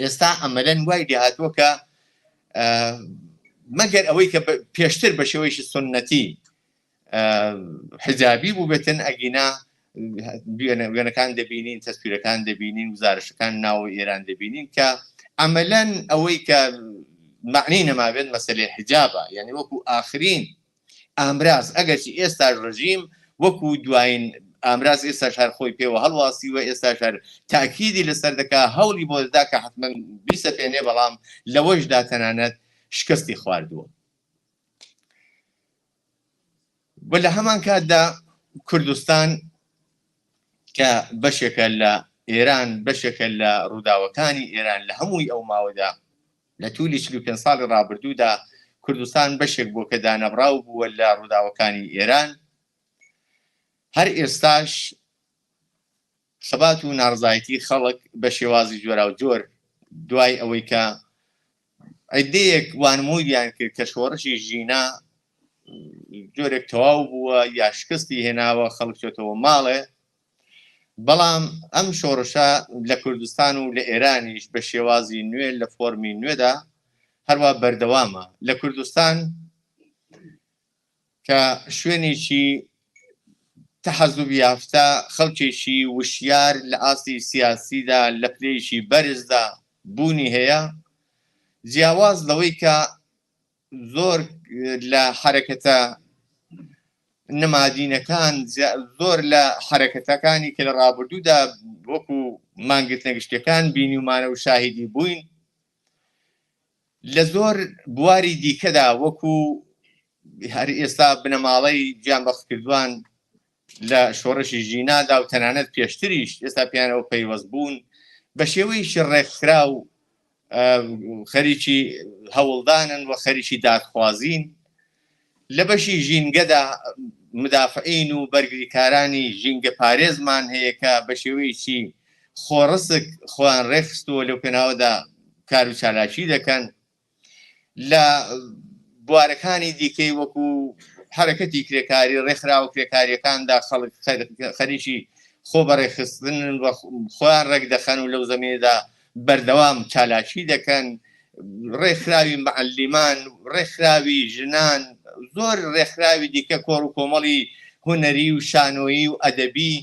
ئێستا ئەمەلەن وای دێهاتووە کە مەگەر ئەوەی کە پێشتر بە شێوەیەکی سنەتی حجابی بوو بێتن ئەگینا وێنەکان دەبینین تەسویرەکان دەبینین گزارشەکان ناوە ئێران دەبینین کە ئەمەلەن ئەوەی کە معنی نەمابێت مەسەلەی حجابە یعنی وەکو ئاخرین ئامراز ئەگەرچی ئێستا ڕژیم وەکو دوایین ئامراز ئێستا شار خۆی پێوە هەڵواسی و ئێستا شار تاکیدی لەسەر دەکا هەوڵی بۆ دەدا کە حتمما بیسەپێنێ بەڵام لەوەشدا تەنانەت شکستی خواردووە و لە هەمان کاتدا کوردستان کە بەشێکە لە ئێران بەشێکە لە ڕووداوەکانی ئێران لە هەمووی ئەو ماوەدا لە توولی 45 ساڵی ڕابردوودا کوردستان بەشێک بووە کە دانەبراو بووە لە ڕووداوەکانی ئێران. هەر ئێستاش خەبات و ناڕزایەتی خەڵک بە شێوازی جۆرا و جۆر دوای ئەوەی کە عیدەیەک وانمویان کرد کە شۆڕشی ژینا جۆرێک تەواو بووە یا شکستی هێناوە خەڵک چێتەوە ماڵێ، بەڵام ئەم شۆڕشە لە کوردستان و لە ئێرانیش بە شێوازی نوێ لە فۆرمی نوێدا هەروە بەردەوامە. لە کوردستان کە شوێنێکی تەحەزوب یافتە خەڵکێکی وشیار لە ئاستی سیاسیدا لە پلەیەکی بەرزدا بوونی هەیە، جیاواز لەوەی کە زۆر لە حرەکەتە نەمادینەکان زۆر لە حرەکەتەکانی کە لە ڕابردوودا وەکو مانگت نەگشتەکان بینیمانە و شاهیدی بووین، لە زۆر بواری دیکەدا وەکو هەر ئێستا بنەماڵەی گیانبەختکردوان لە شۆڕشی ژینادا و تەنانەت پێشتریش ئێستا پیانەوە پەیوەست بوون بە شێوەیەکی ڕێکخرا و خەریکی هەوڵدانن و خەریکی دادخوازین. لە بەشی ژینگەدا مدافعین و بەرگریکارانی ژینگە پارێزمان هەیە کە بە شێوەیەکی خۆڕسک خۆیان ڕێخستووە لەو پێناوەدا کار و چالاکی دەکەن. لە بوارەکانی دیکەی وەکو حرەکەتی کرێکاری ڕێکخراوە کرێکاریەکاندا خەڵک خەریکی خۆ بەڕێخستن و خۆیان ڕێک دەخەن و لەو زەمینەدا بەردەوام چالاکی دەکەن. ڕێکخراوی معەلیمان، ڕێکخراوی ژنان، زۆر ڕێکخراوی دیکە کۆڕ و کۆمەڵی هونەری و شانۆیی و ئەدەبی،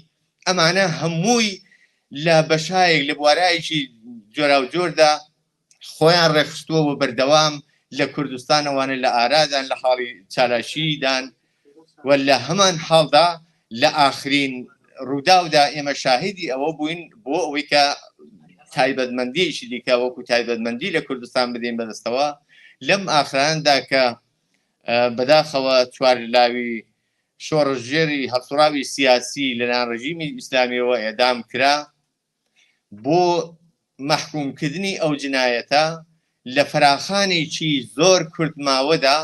ئەمانە هەمووی لە بەشایەک لە بوارایەکی جۆرا و جۆردا خۆیان ڕێخستووە و بەردەوام لە کوردستانەوانە لە ئارادان لە حاڵی چالاشیدان و لە هەمان حاڵدا لە ئاخرین ڕووداودا ئێمە شاهیدی ئەوە بووین بۆ ئەوەی کە تایبەتمەندیشی دیکە وەکو تایبەتمەندی لە کوردستان بدەین بەدەستەوە لەم ئاخراندا کە بەداخەوە چوارلاوی شۆڕژێری هەڵسوڕاوی سیاسی لە ناو ڕژیمی ئیسلامیەوە ئێدام کرا بۆ مەحکومکردنی ئەو جنایەتە. لە فراخانێکی زۆر کورتماوەدا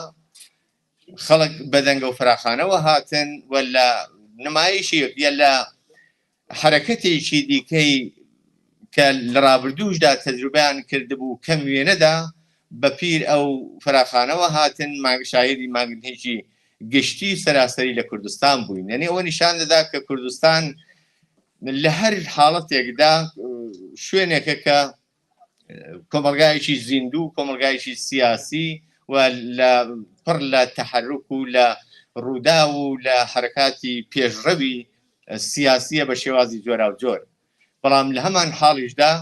خەڵک بەدەنگە و فراخانەوە هاتن و لە نمایشی یا لە حرەکەتێکی دیکەی کە لە ڕابردووشدا تەجروبیان کردبوو کەم وێنەدا بە پیر ئەو فراخانەوە هاتن شاهێدی مانگنهێکی گشتی سەراسەری لە کوردستان بووین. یعنی ئەوە نیشان دەدا کە کوردستان لە هەر حاڵەتێکدا شوێنێکە کە کۆمەلگایەکی زیندوو، کۆمەلگایەکی سیاسی و پڕ لە تەحەرک و لە ڕوودا و لە حرەکاتی پێشڕەوی سیاسیە بە شێوازی جۆرا و جۆر. بەڵام لە هەمان حاڵیشدا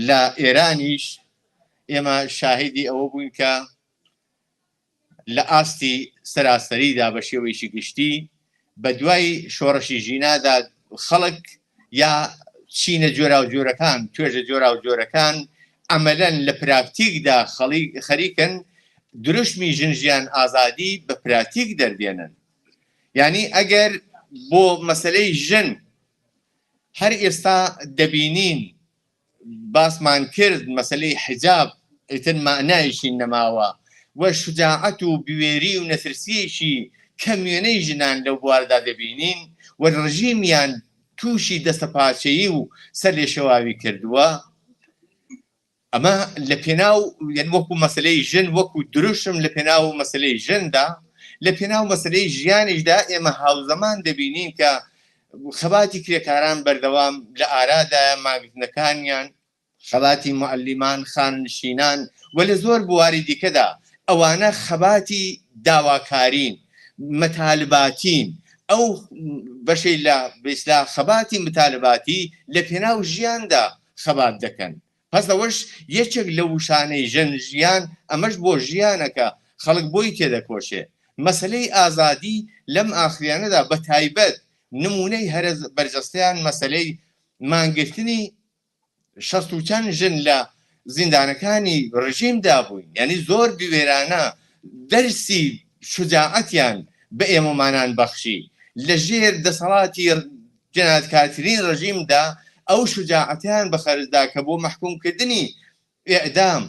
لە ئێرانیش ئێمە شاهیدی ئەوە بووین کە لە ئاستی سەراسەریدا بە شێوەیەکی گشتی بە دوای شۆڕشی ژینادا خەڵک یا چینە جۆرا و جۆرەکان توێژە جۆرا و جۆرەکان ئەمەلەن لە پراکتیکدا خەریکن دروشمی ژنژیان ئازادی بە پراتیک دەردێنن. یعنی ئەگەر بۆ مەسەلەی ژن هەر ئێستا دەبینین باسمان کرد مەسەلەی حجاب ئیتر معنایشی نەماوە و شجاعەت و بوێری و نەترسیەکی کەموێنەی ژنان لەو بواردا دەبینین و ڕژیمیان تووشی دەستەپاچەیی و سەر لێشەواوی کردووە. ئەمە لە پێناو یان وەکو مەسەلەی ژن وەکو دروشم لە پێناو مەسەلەی ژندا، لە پێناو مەسەلەی ژیانیشدا ئێمە هاوزەمان دەبینین کە خەباتی کرێکاران بەردەوام لە ئارادایە ماگرتنەکانیان، خەباتی معەلیمان، خاننشینان و لە زۆر بواری دیکەدا ئەوانە خەباتی داواکارین، مەتالباتین. ئەو بەشەی لە بەیسلا خەباتی متالباتی لە پێناو ژیاندا خەبات دەکەن. پس ئەوەش یەکێک لە وشانەی ژن ژیان، ئەمەش بۆ ژیانەکە خەڵک بۆی تێدەکۆشێ. مەسەلەی ئازادی لەم ئاخریانەدا بە تایبەت نمونەی هەرە بەرجەستەیان مەسەلەی مانگرتنی 60 و چەند ژن لە زیندانەکانی ڕژیمدا بووین. یعنی زۆر بوێرانە دەرسی شجاعەتیان بە ئێمەمانان بەخشی. لە ژێر دەسەڵاتی جەنایەتکارترین ڕژیمدا ئەو شجاعەتیان بەخەرزدا کە بۆ مەحکومکردنی ئێعدام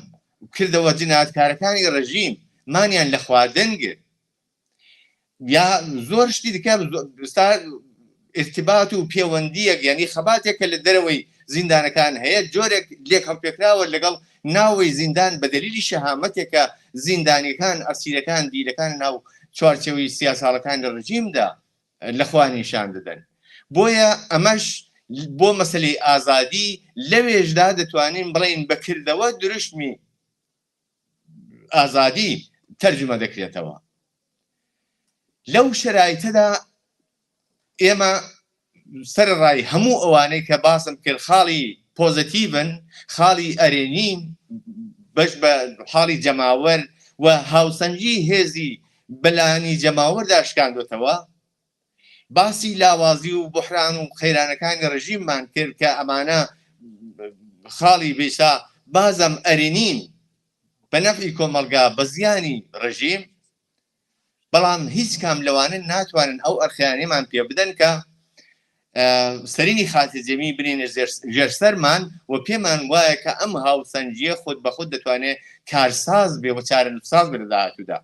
کردەوە جەنایەتکارەکانی ڕژیم مانیان لە خواردنگرت یا زۆر شتی دیکە ارتباط و پەیوەندیەک یعنی خەباتێکە لە دەرەوەی زیندانەکان هەیە جۆرێک لێک هەڵپێکراوە لەگەڵ ناوەی زیندان بە دەلیلی شەهامەتێکە زیندانیەکان ئەسیرەکان دیلەکان ناو چوارچەوەی سیاساڵەکان لە ڕژیمدا لەخوا نیشان دەدەن بۆیە ئەمەش بۆ مەسلەی ئازادی لەوێژدا دەتوانین بڵین بەکردەوە دروشمی ئازادی تەرجمە دەکرێتەوە لەو شەرایطەدا ئێمە سەرڕای هەموو ئەوانەی کە باسم کرد خاڵی پۆزتیڤن خاڵی ئەرێنین بەش بە حاڵی جەماوەر و هاوسەنگی هێزی بەلانی جەماوەردا شکاندوتەوە باسی لاوازی و بحران و خەیرانەکانی ڕژیممان کرد کە ئەمانە خاڵی بێسا بازم ئەرێنین بە نەفعی کۆمەلگا بە زیانی ڕژیم بەڵام هیچ کام لەوانە ناتوانن ئەو ئەرخیانەمان پێ بدەن کە سەرینی خاترجەمی بنینە ژێرسەرمان و پێمان وایە کە ئەم هاوسەنگیە خۆت بە خۆت دەتوانێت کارساز بێ و چارەنووسساز بێ لە داهاتوودا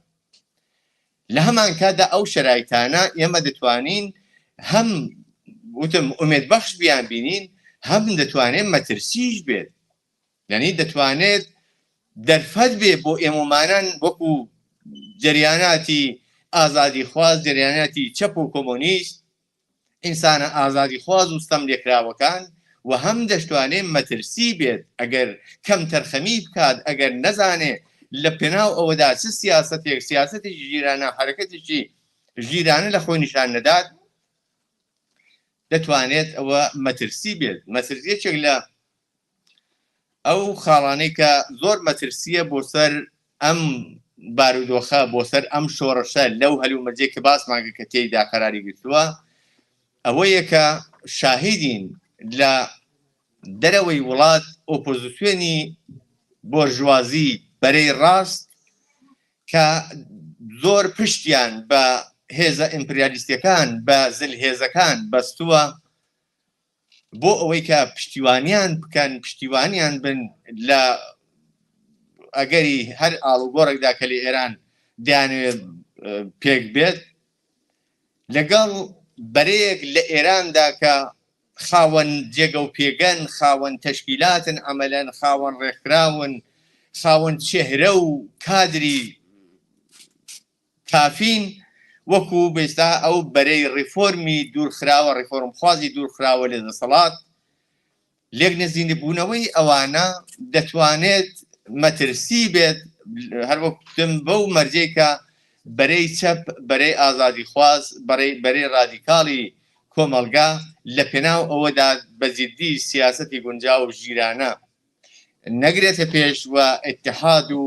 لە هەمان کاتدا ئەو شەرایطانە ئێمە دەتوانین هەم وتم ئومێدبەخش بیان بینین هەم دەتوانێت مەترسیش بێت یعنی دەتوانێت دەرفەت بێ بۆ ئێمەمانان وەکو جریاناتی ئازادی خواز جریاناتی چەپ و کۆمۆنیست ئینسانە ئازادی خواز و ستەم لێکراوەکان و هەم دەشتوانێت مەترسی بێت ئەگەر کەم تەرخەمی بکات ئەگەر نەزانێ لە پێناو ئەوەدا چ سیاسەتێک سیاسەتێکی ژیرانە حرەکەتێکی ژیرانە لە خۆی نیشان نەدات دەتوانێت ئەوە مەترسی بێت مەترسیەکێک لە ئەو خاڵانەی کە زۆر مەترسیە بۆ سەر ئەم بارودۆخە بۆ سەر ئەم شۆڕەشە لەو هەلومەرجێک کە باسمانگە کە تێیدا قەراری گرتووە ئەوەیە کە شاهیدین لە دەرەوەی وڵات ئۆپۆزیسیۆنی بۆرژوازی بەرەی ڕاست کە زۆر پشتیان بە هێزە ئیمپریالیستیەکان بە زلهێزەکان بەستووە بۆ ئەوەی کە پشتیوانیان بکەن پشتیوانیان بن لە ئەگەری هەر ئاڵوگۆڕێکدا کە لە ئێران دەیانوێت پێک بێت لەگەڵ بەرەیەک لە ئێراندا کە خاوەن جێگە و پێگەن خاوەن تەشکیلاتن ئەمەلەن خاوەن ڕێکخراون خاوەن چێهرە و کادری کافین وەکو بێستا ئەو بەرەی ڕیفۆرمی دوورخراوە ڕیفۆرمخوازی دوورخراوە لە دەسەڵات لێک نزیینبوونەوەی ئەوانە دەتوانێت مەترسی بێت هەروەکوتم بەو مەرجەی کە بەرەی چەپ بەرەی ئازادی خواز بەرەی ڕادیکاڵی کۆمەلگا لە پێناو ئەوەدا بەجددی سیاسەتی گونجاو و ژیرانە نەگرێتە پێش و ئیتحاد و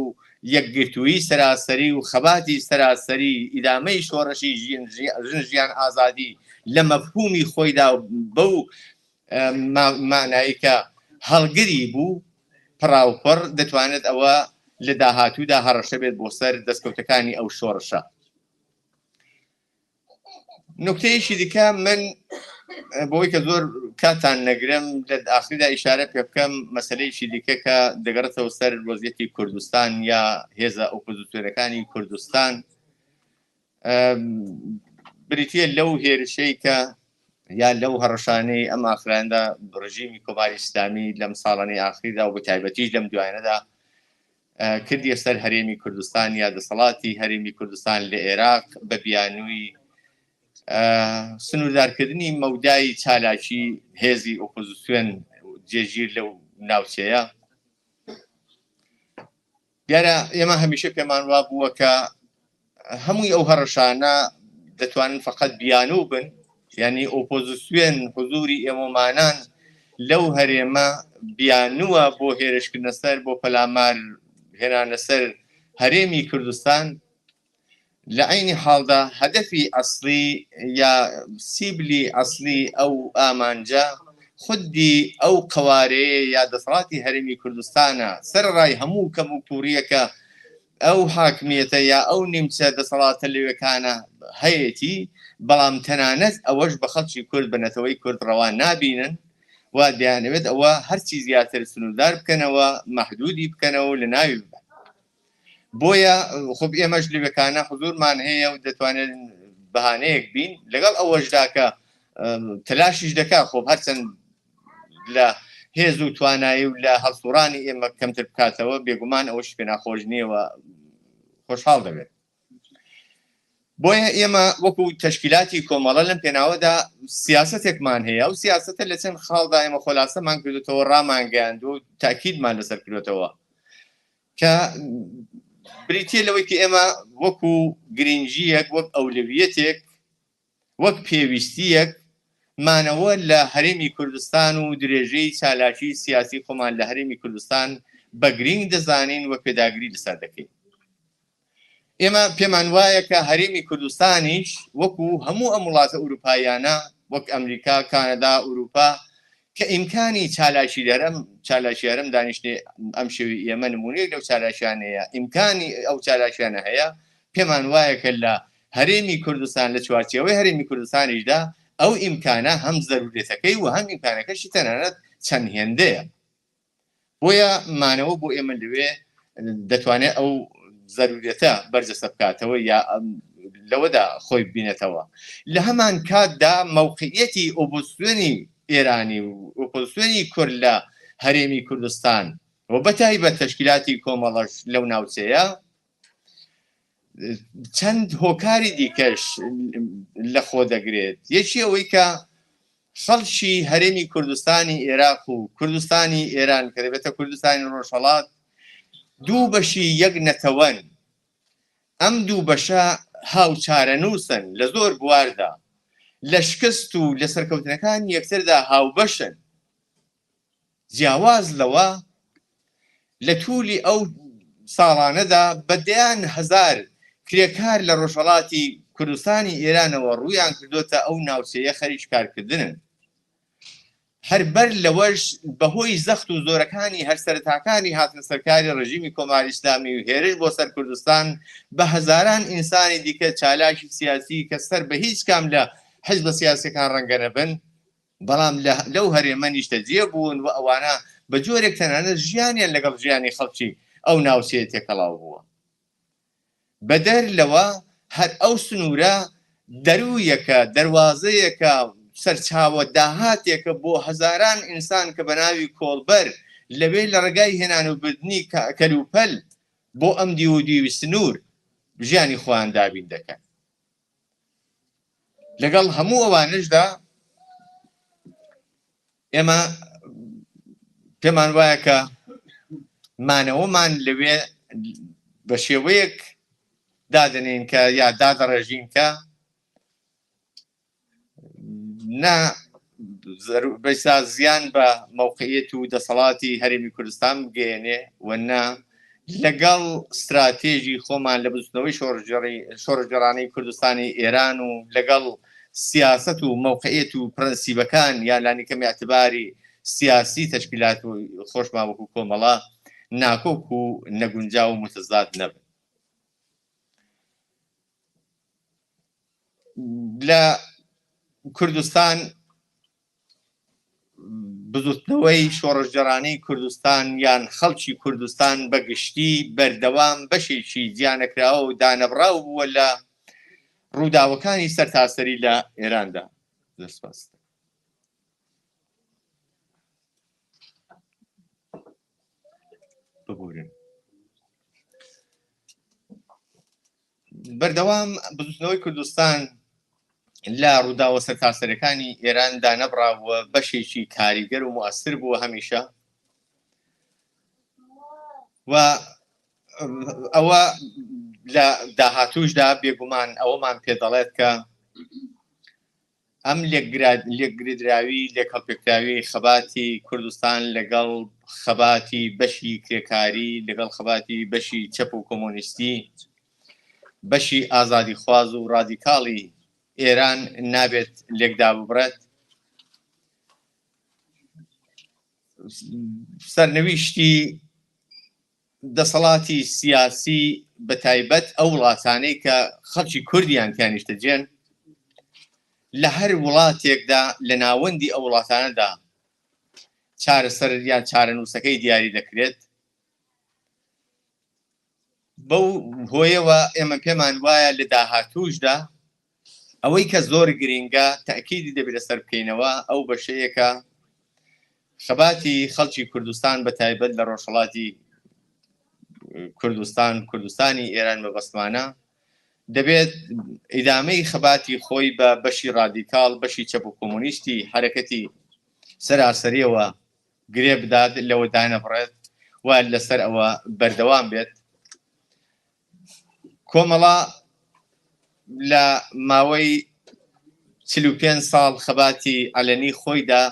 یەکگرتووی سەراسەری و خەباتی سەراسەری ئیدامەی شۆڕەشی ژیان ئازادی لە مەفهومی خۆیدا بەو مانایی کە هەڵگری بوو پڕاوپڕ دەتوانێت ئەوە لە داهاتوودا هەڕەشە بێت بۆ سەر دەستکەوتەکانی ئەو شۆڕشە نکتەیەکی دیکە من بۆی کە زۆر کاتان نەگرم لە ئاخریدا ئیشارە پێ بکەم مەسەلەیەکی دیکە کە دەگەڕێتەوە سەر وەزعیەتی کوردستان یا هێزە ئۆپۆزیسیۆنەکانی کوردستان بریتیە لەو هێرشەی کە یا لەو هەڕەشانەی ئەم ئاخراندا ڕژیمی کۆماری ئیسلامی لەم ساڵانەی ئاخریدا و بەتایبەتیش لەم دوایانەدا کردیە سەر هەرێمی کوردستان یا دەسەڵاتی هەرێمی کوردستان لە عێراق بە بیانووی سنووردارکردنی مەودای چالاکی هێزی ئۆپۆزیسیۆن جێگیر لەو ناوچەیە دیارە ئێمە هەمیشە پێمان وا بووە کە هەمووی ئەو هەڕەشانە دەتوانن فقط بیانوو بن یعنی ئۆپۆزیسیۆن حضوری ئێمەمانان لەو هەرێمە بیانووە بۆ هێرشکردنە سەر بۆ پەلامار هێنانە سەر هەرێمی کوردستان لە عینی حاڵدا هەدەفی ئەسڵی یا سیبلی ئەسڵی ئەو ئامانجە خودی ئەو قوارەیە یا دەسەڵاتی هەرێمی کوردستانە سەرڕای هەموو کەم و کووریەکە ئەو حاکمیەتە یا ئەو نیمچە دەسەڵاتە لەوێکانە هەیەی بەڵام تەنانەت ئەوەش بە خەڵکی کورد بنەتەوەی کورد ڕەوان نابینن و دەیانەوێت ئەوە هەرچی زیاتر سنووردار بکەنەوە مەحدودی بکەنەوە لە ناوی ببن بۆیە خۆب ئێمەش لەوێکانە حضورمان هەیە و دەتوانێت بەهانەیەک بین لەگەڵ ئەوەشدا کە تلاشیش دەکات خۆب هەرچەند لە هێز و توانایی و لە هەڵسوڕانی ئێمە کەمتر بکاتەوە بێگومان ئەوەش پێ ناخۆش نییەوە خۆشحاڵ دەبێت. بۆیە ئێمە وەکو تەشکیلاتی کۆمەڵە لەم پێناوەدا سیاسەتێکمان هەیە و سیاسەتە لە چەند خاڵدا ئێمە خۆلاسەمان کردوتەوە ڕامانگەاند و تاکیدمان لەسەر کردوتەوە کە بریتیە لەوەی کە ئێمە وەکو گرنگجیەک وەک ئەولویەتێک وەک پێویستیەک مانەوە لە هەرێمی کوردستان و درێژەی چالاکی سیاسی خۆمان لە هەرێمی کوردستان بە گرنگ دەزانین و پێداگری لەسەر دەکەین. ئێمە پێمان وایە کە هەرێمی کوردستانیش وەکو هەموو ئەم وڵاتە ئوروپایانە وەک ئەمریکا، کانەدا، ئوروپا کە ئیمکانی چالاشیارم دانیشتێ ئەم شێوی ئێمە نمونەیەک لەو چالاشیانەیە ئیمکانی ئەو چالاشیانە هەیە پێمان وایە کە لە هەرێمی کوردستان لە چوارچێوەی هەرێمی کوردستانیشدا ئەو ئیمکانە هەم زەرورەتەکەی و هەم ئیمکانەکەشی تەنانەت چەند هێندەیە. بۆیە مانەوە بۆ ئێمە لەوێ دەتوانێت ئەو زەرورەتە بەرجەسە بکاتەوە یا لەوەدا خۆی بینێتەوە. لە هەمان کاتدا مەوقعیەتی ئۆپۆزیسیۆنی ئێرانی و ئۆپۆزیسیۆنی کورد لە هەرێمی کوردستان و بەتایبەت تەشکیلاتی کۆمەڵەش لەو ناوچەیە چەند هۆکاری دیکەش لە خۆ دەگرێت. یەکی ئەوەی کە خەڵکی هەرێمی کوردستانی عێراق و کوردستانی ئێران کە دەبێتە کوردستانی ڕۆژهەڵات دوو بەشی یەک نەتەوەن. ئەم دوو بەشە هاوچارەنووسن لە زۆر بواردا لە شکست و لە سەرکەوتنەکان یەکتردا هاوبەشن. جیاواز لەوە لە توولی ئەو ساڵانەدا بەدەیان هەزار کرێکار لە ڕۆژهەڵاتی کوردستانی ئێرانەوە ڕوویان کردوتە ئەو ناوچەیە خەریک کارکردنن. هەربەر لەوەش بەهۆی زەخت و زۆرەکانی هەرسەرەتاکانی هاتنە سەرکاری ڕژیمی کۆماری ئیسلامی و هێرش بۆ سەر کوردستان بە هەزاران ئینسانی دیکە چالاکی سیاسی کە سەر بە هیچ کام لە حزبە سیاسیەکان ڕەنگە نەبن بەڵام لەو هەرێمەنیش تەجێ بوون و ئەوانە بە جۆرێک تەنانەت ژیانیان لەگەڵ ژیانی خەڵکی ئەو ناوچەیە تێکەڵاو بووە. بەدەر لەوە هەر ئەو سنوورە دەرویەکە دەواازەیەکە سەرچاوە داهاتێکە بۆ هەزاران ئینسان کە بە ناوی کۆڵبەر لەوێ لە ڕێگای هێنان و بردننی کەلوپەل بۆ ئەم دیودی سنوور ژیانی خۆیان دابین دەکەن. لەگەڵ هەموو ئەوانشدا ئێمە پێمان وایە کە مانەوەمان لەوێ بە شێوەیەک دادنین کە یا دادەڕێژین کە بەسا زیان بە مووقعیت و دەسەڵاتی هەرێمی کوردستان بگەێنێ و نا لەگەڵ استراتێژی خۆمان لە بستنەوەی شۆڕژگەڕانەی کوردستانی ئێران و لەگەڵ سیاست و مووقعیت و پرەنسیبەکان یا لانیکەمی اعتباری سیاسی تەشکیلات و خۆشمان وەکو کۆمەڵە ناکۆک و نەگونجا و متەزاد نەبن. لە کوردستان بزوتنەوەی شۆڕژگەڕانەی کوردستان یان خەڵکی کوردستان بەگشتی بەردەوام بەشێکی جیانەکراوە و دانەبراو بووە لە ڕووداوەکانی سەرتاسەری لە ئێراندا. دەسپاس. ببورن. بەردەوام بزوتنەوەی کوردستان لە ڕووداوە سەرتاسەرەکانی ئێراندا نەبراوە بەشێکی کاریگەر و موەسر بووە هەمیشە و ئەوە لە داهاتووشدا بێگومان ئەوەمان پێ دەڵێت کە ئەم لێکگرێدراوی لێکهەڵپێکراوی خەباتی کوردستان لەگەڵ خەباتی بەشی کرێکاری لەگەڵ خەباتی بەشی چەپ و کۆمۆنیستی بەشی ئازادی خواز و ڕادیکاڵی ئێران نابێت لێکدا ببڕێت. سەرنەویشتی دەسەڵاتی سیاسی بە تایبەت ئەو وڵاتانەی کە خەڵکی کوردیان تیانیشتە جێن لە هەر وڵاتێکدا لە ناوەندی ئەو وڵاتانەدا چارەسەر یان چارەنووسەکەی دیاری دەکرێت بەو هۆیەوە ئێمە پێمان وایە لە داهاتووشدا ئەوەی کە زۆر گرینگە تاکیدی دەبێت لەسەر بکەینەوە ئەو بەشەیەکە خەباتی خەڵکی کوردستان بە تایبەت لە ڕۆژهەڵاتی کوردستانی ئێران بەبەستمانە دەبێت ئیدامەی خەباتی خۆی بە بەشی ڕادیکاڵ بەشی چەپ و کۆمۆنیستی حرەکەتی سەراسەریەوە گرێ بدات لەوە دانەبڕێت و لەسەر ئەوە بەردەوام بێت. کۆمەڵە لە ماوەی 45 ساڵ خەباتی عەلەنی خۆیدا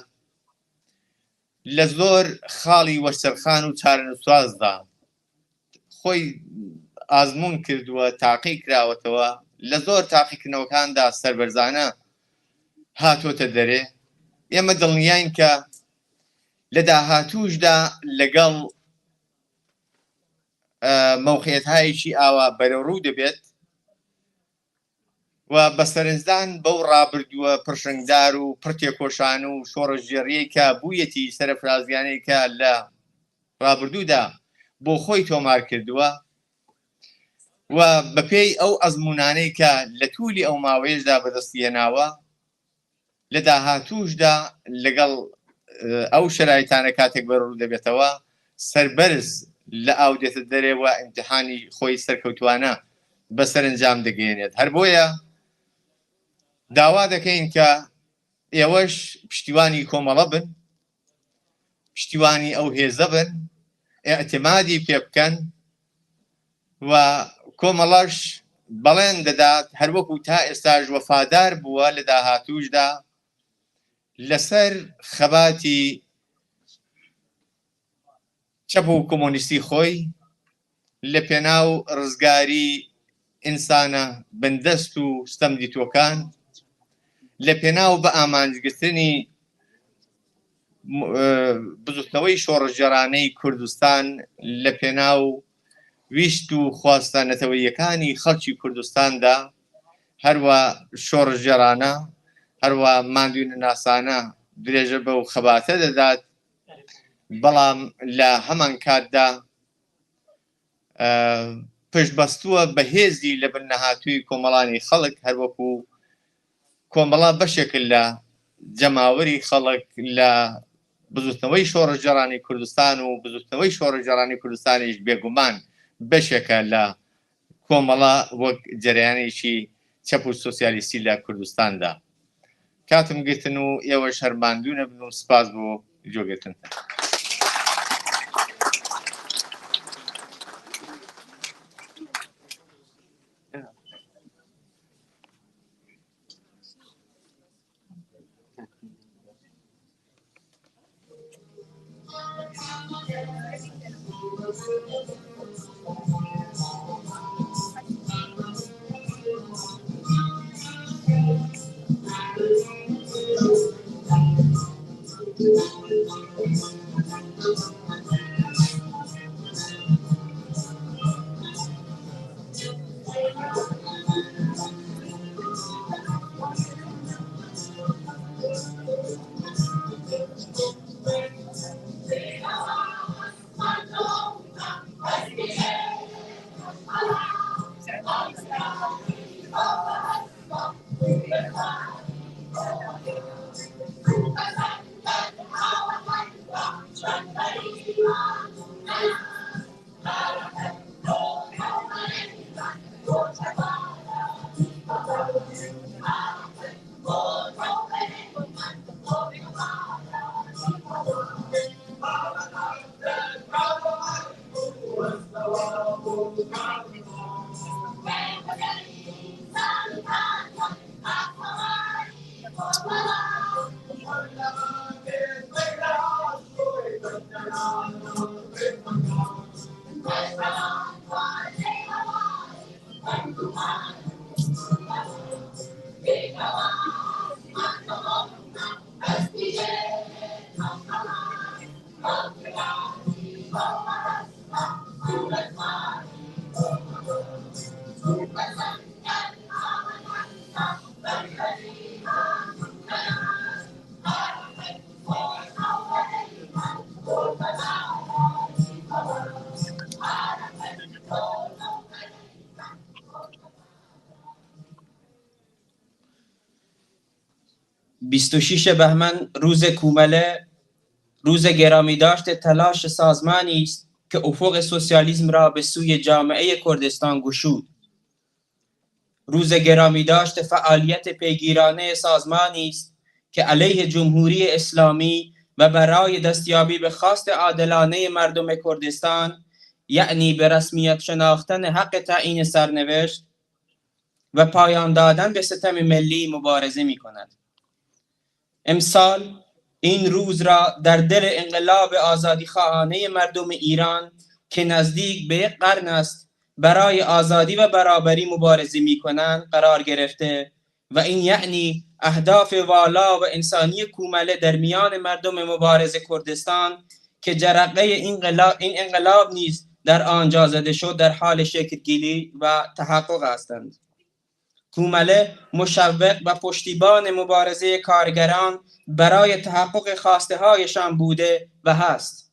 لە زۆر خاڵی وەسەرخان و چارەنووسوازدا خۆی ئازمون کردووە، تاقی کراوەتەوە، لە زۆر تاقیکردنەوەکاندا سەربەرزانە هاتۆتە دەرێ. ئێمە دڵنیاین کە لە داهاتووشدا لەگەڵ مەوقعیەتهایەکی ئاوا بەرەوڕوو دەبێت و بەسەرنجدان بەو ڕابردووە پرشنگدار و پڕتێکۆشان و شۆڕەژێڕیەکە بوویەتی سەرفرازیانەیەکە لە ڕابردوودا بۆ خۆی تۆمار کردووە و بەپێی ئەو ئەزمونانەی کە لە توولی ئەو ماوەیەشدا بەدەستی هێناوە لە داهاتووشدا لەگەڵ ئەو شرایطانە کاتێک بەرەوڕوو دەبێتەوە سەربەرز لە ئاو دێتە دەرێەوە ئیمتیحانی خۆی سەرکەوتوانە بەسەرنجام دەگەێنێت. هەر بۆیە داوا دەکەین کە ئێوەش پشتیوانی کۆمەڵە بن، پشتیوانی ئەو هێزە بن، ئێعتمادی پێ بکەن و کۆمەڵەش بەڵێن دەدات هەروەکو تا ئێستاژ وەفادار بووە لە داهاتووشدا لەسەر خەباتی چەپ و کۆمۆنیستی خۆی لە پێناو ڕزگاری ئینسانە بەندەست و ستەمدیتۆکان، لە پێناو بە ئامانجگرتنی بزوتنەوەی شۆڕژێرانەی کوردستان، لە پێناو ویست و خواستانەتەوەیەکانی خەڵکی کوردستاندا، هەروە شۆڕژێرانە هەروە ماندووی ناسانە درێژە بەو خەباتە دەدات. بەڵام لە هەمان کاتدا پشتبەستووە بە هێزی لە بن نەهاتووی کۆمەڵانی خەڵک، هەروەکو کۆمەڵە بەشێکن لە جەماوەری خەڵک لە بزوتنەوەی شۆڕژێرانی کوردستان و بزوتنەوەی شۆڕژێرانی کوردستانیش بێگومان بەشێکە لە کۆمەڵە وەک جەریانێکی چەپ و سۆسیالیستی لە کوردستاندا. کاتم گرتن و ئێوە شەرماندوو نەبن و سپاس بۆ جۆگرتن. Thank you. 26 بهمن روز کومله، روز گرامی داشت تلاش سازمانی است که افق سوسیالیسم را به سوی جامعه کردستان گشود. روز گرامی داشت فعالیت پیگیرانه سازمانی است که علیه جمهوری اسلامی و برای دستیابی به خواست عادلانه مردم کردستان، یعنی به رسمیت شناختن حق تعیین سرنوشت و پایان دادن به ستم ملی مبارزه می کند. امسال این روز را در دل انقلاب آزادی خواهانه مردم ایران که نزدیک به 1 قرن است برای آزادی و برابری مبارزه می کنند قرار گرفته و این یعنی اهداف والا و انسانی کومله در میان مردم مبارز کردستان که جرقه این انقلاب نیز در آنجا زده شد در حال شکلگیری و تحقق هستند. کومله مشوق و پشتیبان مبارزه کارگران برای تحقق خواسته هایشان بوده و هست.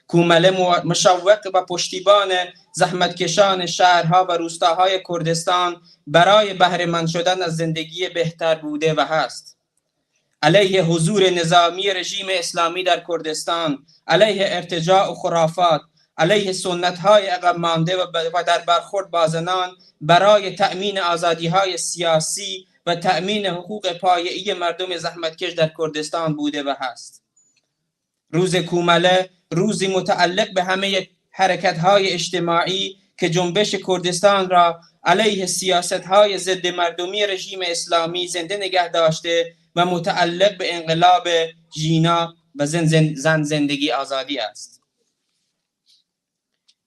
کومله مشوق و پشتیبان زحمتکشان شهرها و روستاهای کردستان برای بهره مند شدن از زندگی بهتر بوده و هست. علیه حضور نظامی رژیم اسلامی در کردستان، علیه ارتجاع و خرافات، علیه سنت‌های عقب مانده و در برخورد با زنان برای تأمین آزادی‌های سیاسی و تأمین حقوق پایه‌ای مردم زحمتکش در کردستان بوده و هست. روز کومله روزی متعلق به همه حرکت‌های اجتماعی که جنبش کردستان را علیه سیاست‌های ضد مردمی رژیم اسلامی زنده نگه داشته و متعلق به انقلاب ژینا و زن زندگی آزادی است.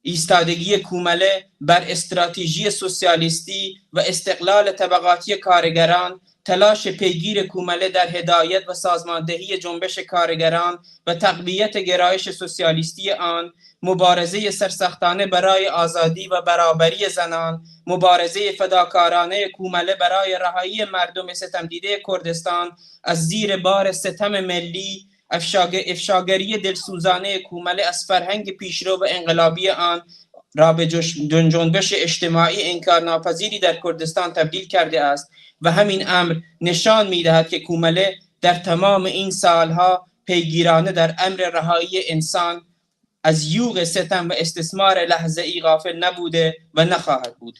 ایستادگی کومله بر استراتژی سوسیالیستی و استقلال طبقاتی کارگران، تلاش پیگیر کومله در هدایت و سازماندهی جنبش کارگران و تقویت گرایش سوسیالیستی آن، مبارزه سرسختانه برای آزادی و برابری زنان، مبارزه فداکارانه کومله برای رهایی مردم ستمدیده کردستان از زیر بار ستم ملی، افشاگری دلسوزانه کومله از فرهنگ پیشرو و انقلابی آن را به جنبش اجتماعی انکارناپذیری در کردستان تبدیل کرده است و همین امر نشان می‌دهد که کومله در تمام این سالها پیگیرانه در امر رهایی انسان از یوغ ستم و استثمار لحظه‌ای غافل نبوده و نخواهد بود.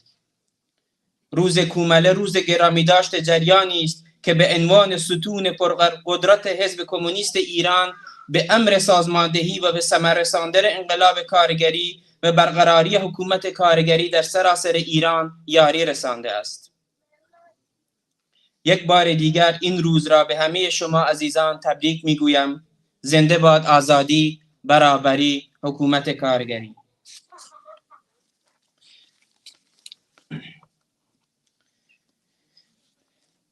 روز کومله روز گرامی داشت جریانی است که به عنوان ستون پرقدرت حزب کمونیست ایران به امر سازماندهی و به ثمر رساندن انقلاب کارگری و برقراری حکومت کارگری در سراسر ایران یاری رسانده است. یک بار دیگر این روز را به همه شما عزیزان تبریک میگویم. زنده باد آزادی، برابری، حکومت کارگری.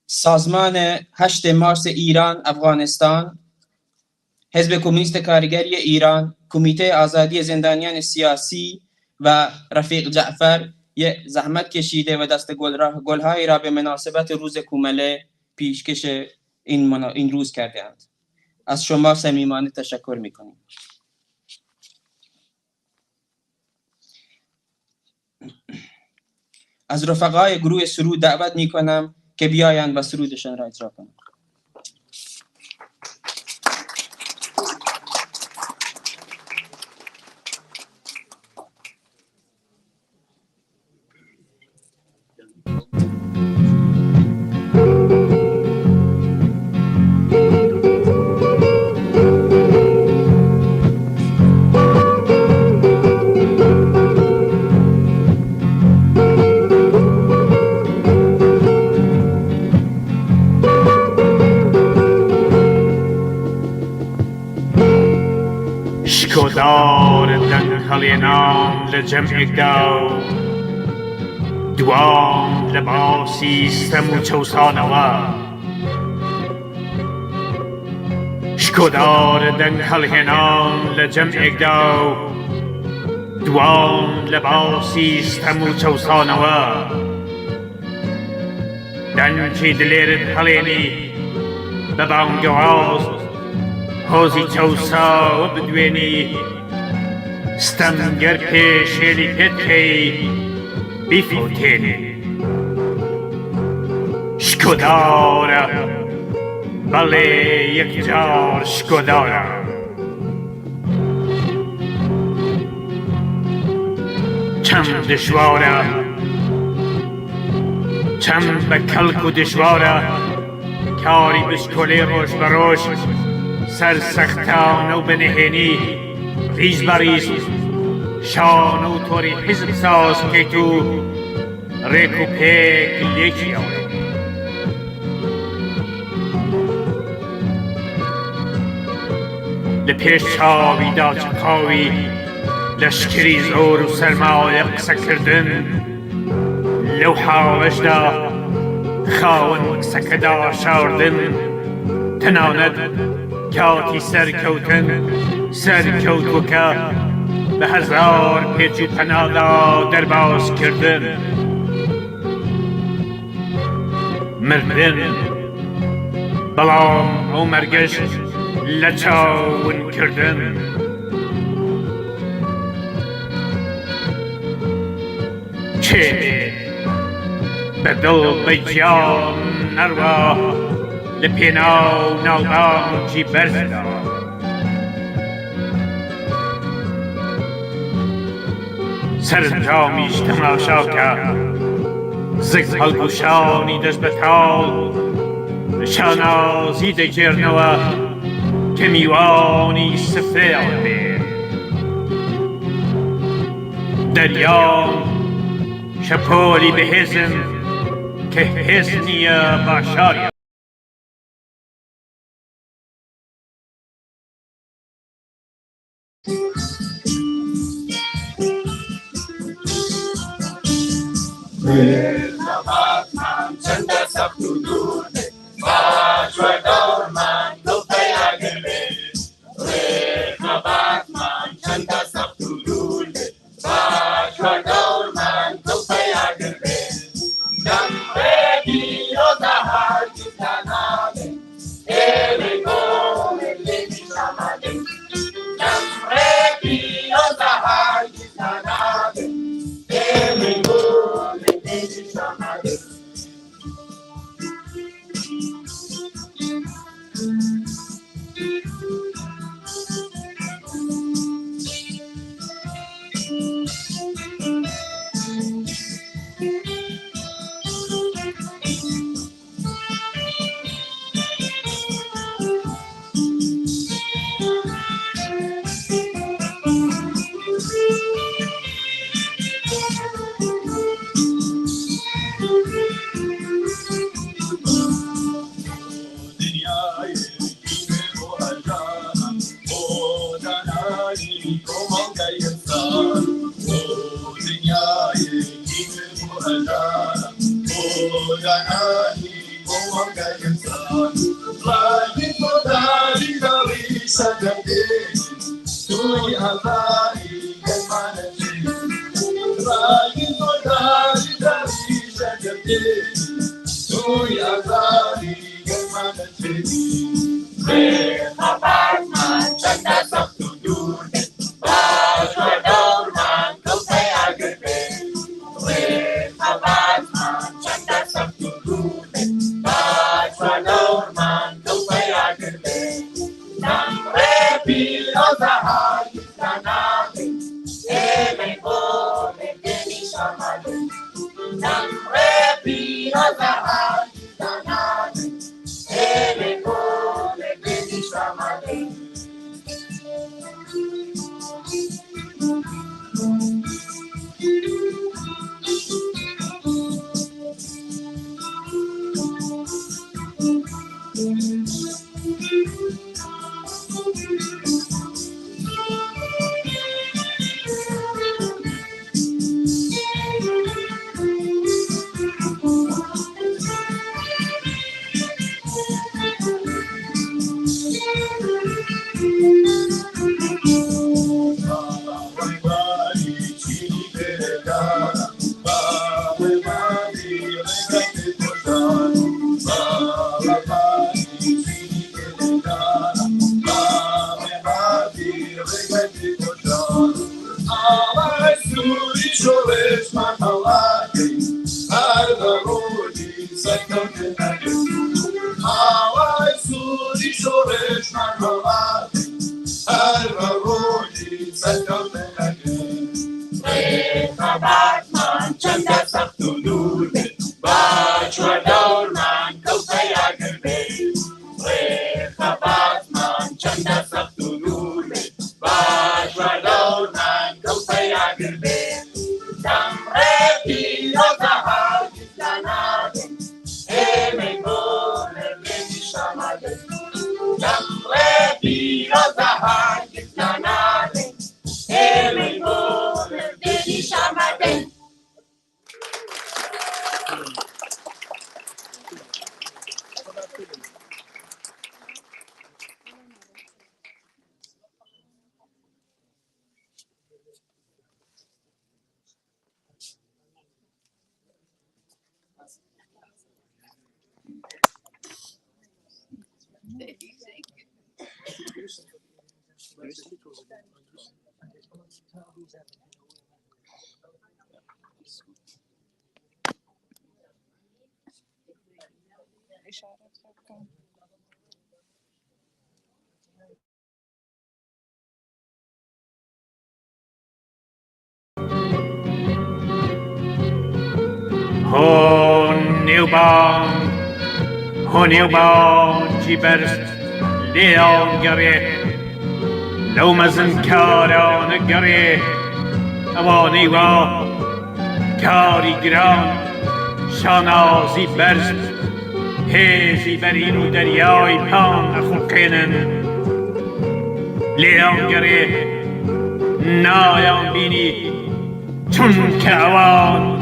سازمان 8 مارس ایران افغانستان، حزب کمونیست کارگری ایران، کمیته آزادی زندانیان سیاسی و رفیق جعفر زحمت کشیده و دست گل‌هایی را به مناسبت روز کومله پیشکش این روز کرده‌اند. از شما صمیمانه تشکر می‌کنیم. از رفقای گروه سرود دعوت می‌کنم که بیایند و سرودشان را اجرا کنند. شکودار دنکلینان لجمع دو دوام لباسی استمو چوسانوا شکودار دنکلینان لجمع دو دوام لباسی استمو چوسانوا دنکی دلیر حلینی ببانگواز هوزی چوسا و بدوینی ستمگر پیشیلی پتکی بیفوتینی شکودارا بله یک جار شکدارم چند دشواره چند به کلک و دشواره کاری بشکلی روش بروش سرسختان و بنهینی ریز بریز شان و طوری حزب ساز که تو ریک و پیک لیکی آره لپیش چاوی دا چکاوی لشکری زور و سرمایه قصه کردن لو حاوش دا خاون قصه کدا شاردن تناند کاتی سرکوتن سرکوتو که به هزار پیچ و پنادا درباز کردن مردن بلام و مرگش لچاون کردن چه به دل به جان نروا لپیناو نالبان جی برزدا سرانجامیش تماشا که زگ هلگوشانی دست به تال شانازی ده جرنوه که میوانی سفته آبیر دریان شپولی به هزن که هزنی باشاری How I هون نیوبان جی برست لیان گره لو مزن کاران گره اوانی و کاری گران شانازی برست هیزی برین و دریای پان اخوقینن لیان گره نایان بینی چون که اوان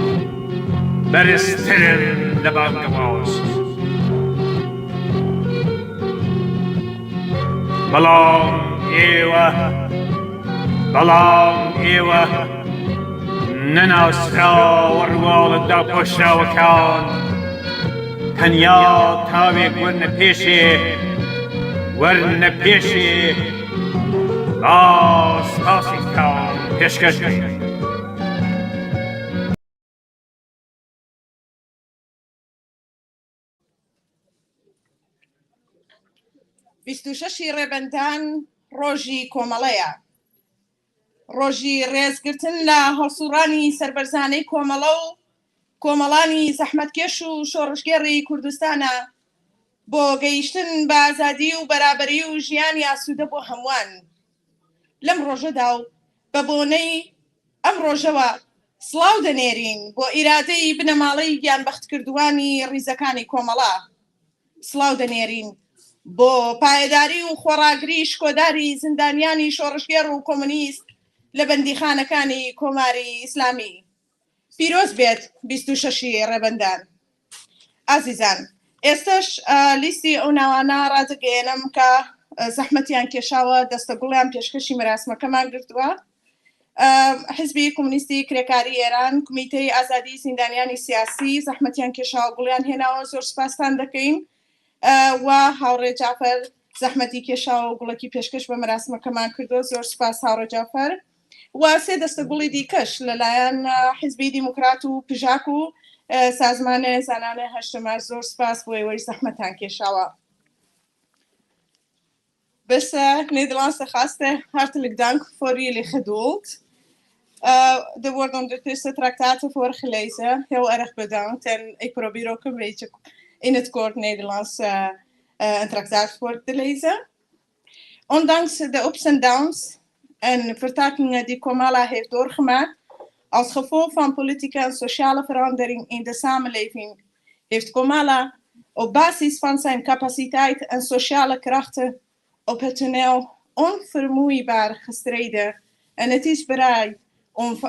برسترن لبان گواست بلام ایوه نناسرا و روال دا پشتا و کان تنیا تاویک ورن پیشی باس پاسی کان پیشکش بیستوشەشی ڕێبەندان ڕۆژی کۆمەڵەیە. ڕۆژی ڕێزگرتن لە هەڵسوڕانی سەربەرزانەی کۆمەڵە و کۆمەڵانی زەحمەتکێش و شۆڕژگێڕی کوردستانە بۆ گەیشتن بە ئازادی و بەرابەری و ژیانی ئاسوودە بۆ هەمووان. لەم ڕۆژەدا و بە بۆنەی ئەم ڕۆژەوە سڵاو دەنێرین بۆ ئیرادەی بنەماڵەی گیانبەختکردوانی ڕیزەکانی کۆمەڵە. سڵاو دەنێرین بۆ پایەداری و خۆڕاگری شکۆداری زیندانیانی شۆڕژگێڕ و کۆمونیست لە بەندیخانەکانی کۆماری ئیسلامی. پیرۆز بێت 26 ڕێبەندان. ئازیزان، ئێستش لیستی ئەو ناوانە ڕادەگەێنم کە زەحمەتیان کێشاوە دەستەگوڵیان پێشکەشی مەراسمەکەمان گرتووە. حزبی کۆمونیستی کرێکاری ئێران، کمیتەی ئازادی زیندانیانی سیاسی زەحمەتیان کێشاوە گوڵیان هێناوە، زۆر سوپاستان دەکەین. و هاوڕێ جعفەر زەحمەتی کێشاوە و گوڵێکی پێشکەش بە مەراسمەکەمان کردو، زۆر سوپاس هاوڕێ جعفەر. و سێ دەستەگوڵی دیکەش لەلایەن حزبی دیموکرات و پژاک و سازمانە زانانە هەشتەمە، زۆر سوپاس بۆ ئێوەی زەحمەتان کێشاوە. Beste Nederlandse gasten, hartelijk dank voor jullie geduld. Er worden ondertussen traktaten voorgelezen. Heel erg bedankt. En ik probeer ook een beetje in het kort Nederlands een traktaat voor te lezen. Ondanks de ups en downs en vertakkingen die Komala heeft doorgemaakt, als gevolg van politieke en sociale verandering in de samenleving, heeft Komala op basis van zijn capaciteit en sociale krachten op het toneel onvermoeibaar gestreden. En het is bereid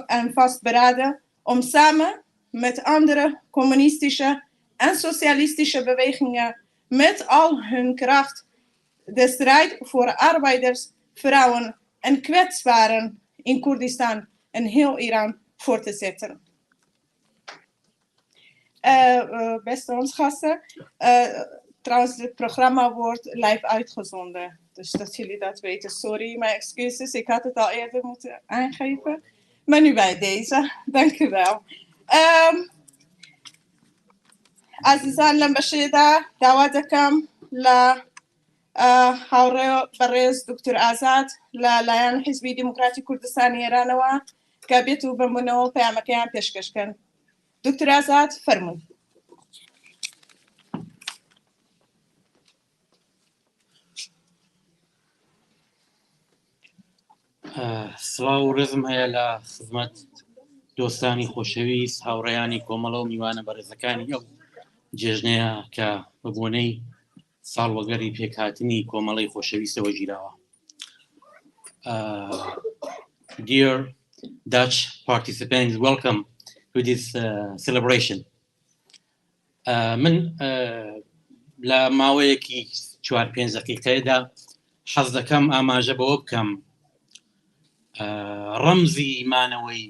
en vastberaden om samen met andere communistische en socialistische bewegingen met al hun kracht de strijd voor arbeiders, vrouwen en kwetsbaren in Koerdistan en heel Iran voor te zetten. Beste ons gasten, trouwens het programma wordt live uitgezonden. Dus dat jullie dat weten. Sorry, mijn excuses. Ik had het al eerder moeten aangeven. Maar nu bij deze. Dank u wel. عزیزان لەم بەشێدا داوا دەکەم لە هاوڕێ بەڕێز دکتۆر ئازاد لەلایەن حیزبی دیموکراتی کوردستانی ئێرانەوە کە بێت و بمونەوە پەیامەکەیان پێشکەشکەن. دکتۆر ئازاد فەرمووی. سڵاو و ڕێزم هەیە لە خزمەت دۆستانی خۆشەویست هاوڕێیانی کۆمەڵە و میوانە بەڕێزەکانی ئەو جێژنەیە کە بەبوونەی ساڵوەگەری پێکهاتنی کۆمەڵەی خۆشەویستەوە گیراوە. Dear Dutch participants, welcome to this celebration. من لە ماوەیەکی 4-5 دقیقەیەدا حەز دەکەم ئاماژە بەوە بکەم ڕەمزی مانەوەی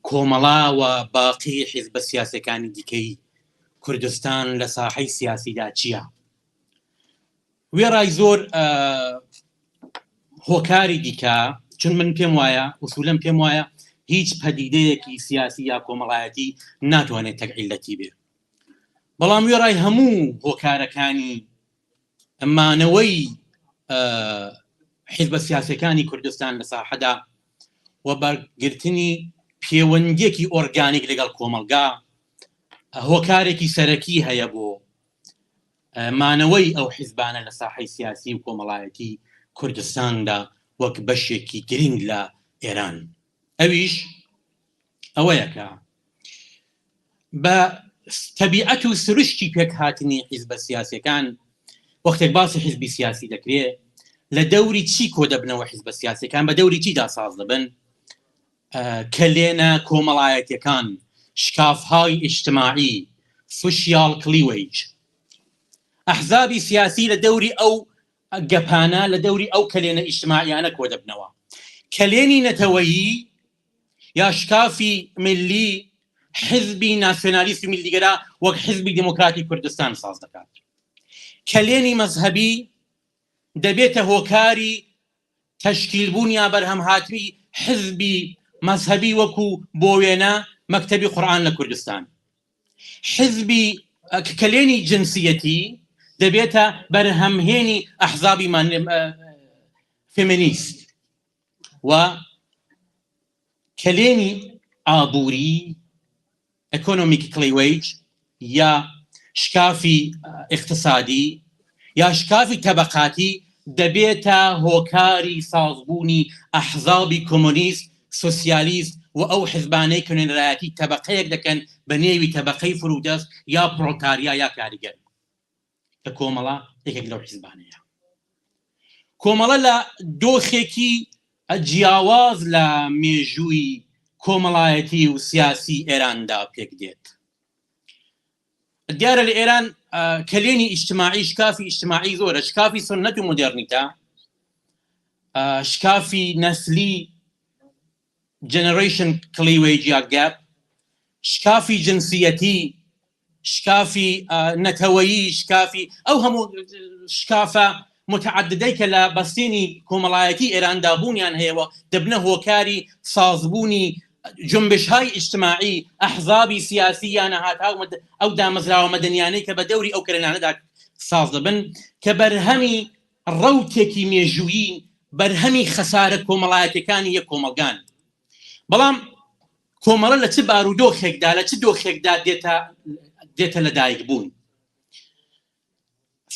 کۆمەڵا و باقی حیزبە سیاسەکانی دیکەی کوردستان لە ساحەی سیاسیدا چییە؟ وێڕای زۆر هۆکاری دیکە، چون من پێم وایە وسولەم پێم وایە هیچ پەدیدەیەکی سیاسی یا کۆمەڵایەتی ناتوانێت تەکعیلەتی بێ. بەڵام وێڕای هەموو هۆکارەکانی ئەمانەوەی حیزبە سیاسەکانی کوردستان لە ساحەدا و بەرگرتنی پەیوەندیەکی ئۆرگانیک لەگەڵ کۆمەلگا هۆکارێکی سەرەکی هەیە بۆ مانەوەی ئەو حیزبانە لە ساحەی سیاسی و کۆمەڵایەتی کوردستاندا وەک بەشێکی گرنگ لە ئێران. ئەویش ئەوەیە کە بە تەبیعەت و سروشتی پێک هاتنی حیزبە سیاسیەکان وەختێک باسی حیزبی سیاسی دەکرێت لە دەوری چی کۆ دەبنەوە حیزبە سیاسیەکان بە دەوری چیدا ساز دەبن کە لێنە کۆمەڵایەتیەکان شکافهای اجتماعی سوشیال کلیویج ئەحزابی سیاسی لە دەوری ئەو گەپانە لە دەوری ئەو کەلێنە ئیجتماعیانە کۆ دەبنەوە کەلێنی نەتەوەیی یا شکافی ملی حزبی ناسیۆنالیستی میلیگەرا وەک حزبی دموکراتی کوردستان ساز دەکات. کەلێنی مەزهەبی دەبێتە هۆکاری تەشکیلبوون یا بەرهەمهاتوی حزبی مەزهەبی وەکو بۆ وێنە مەکتەبی قورئان لە کوردستان. حزبی کەلێنی جنسیەتی دەبێتە بەرهەمهێنی ئەحزابی فێمینیست و کەلێنی ئابووری ئەکۆنۆمیک کلیویج یا شکافی اقتصادی یا شکافی تەبەقاتی دەبێتە هۆکاری سازبوونی ئەحزابی کۆمۆنیست سۆسیالیست و ئەو حزبانەی کە نوێنەرایەتی تەبەقەیەک دەکەن بە نێوی تەبەقەی فرودەست یا پرۆلتاریا یا کاریگەر کە کۆمەڵە یەکێک لەو حیزبانەیە. کۆمەڵە لە دۆخێکی جیاواز لە مێژووی کۆمەڵایەتی و سیاسی ئێراندا پێک دێت. دیارە لە ئێران کەلێنی ئیجتماعی شکافی ئیجتماعی زۆرە، شکافی سنەت و مۆدێرنیتە، شکافی نەسلی جنریشن کلیویج یا گەپ، شکافی جنسیەتی، شکافی نەتەوەیی، شکافی ئەو هەموو شکافە متعددەی کە لە بەستێنی کۆمەڵایەتی ئێراندا بوونیان هەیەوە دەبنە هۆکاری سازبوونی جنبشهای اجتماعی ئەحزابی سیاسی یان هاتاو ئەو دامەزراوە مەدەنیانەی کە بە دەوری ئەو کەلێنانەدا ساز دەبن کە بەرهەمی ڕەوتێکی مێژوویی بەرهەمی خەسارە کۆمەڵایەتەکانی یەک کۆمەلگان. بەڵام کۆمەڵە لە چ بارودۆخێکدا لە چ دۆخێکدا دێتە لەدایک بوون.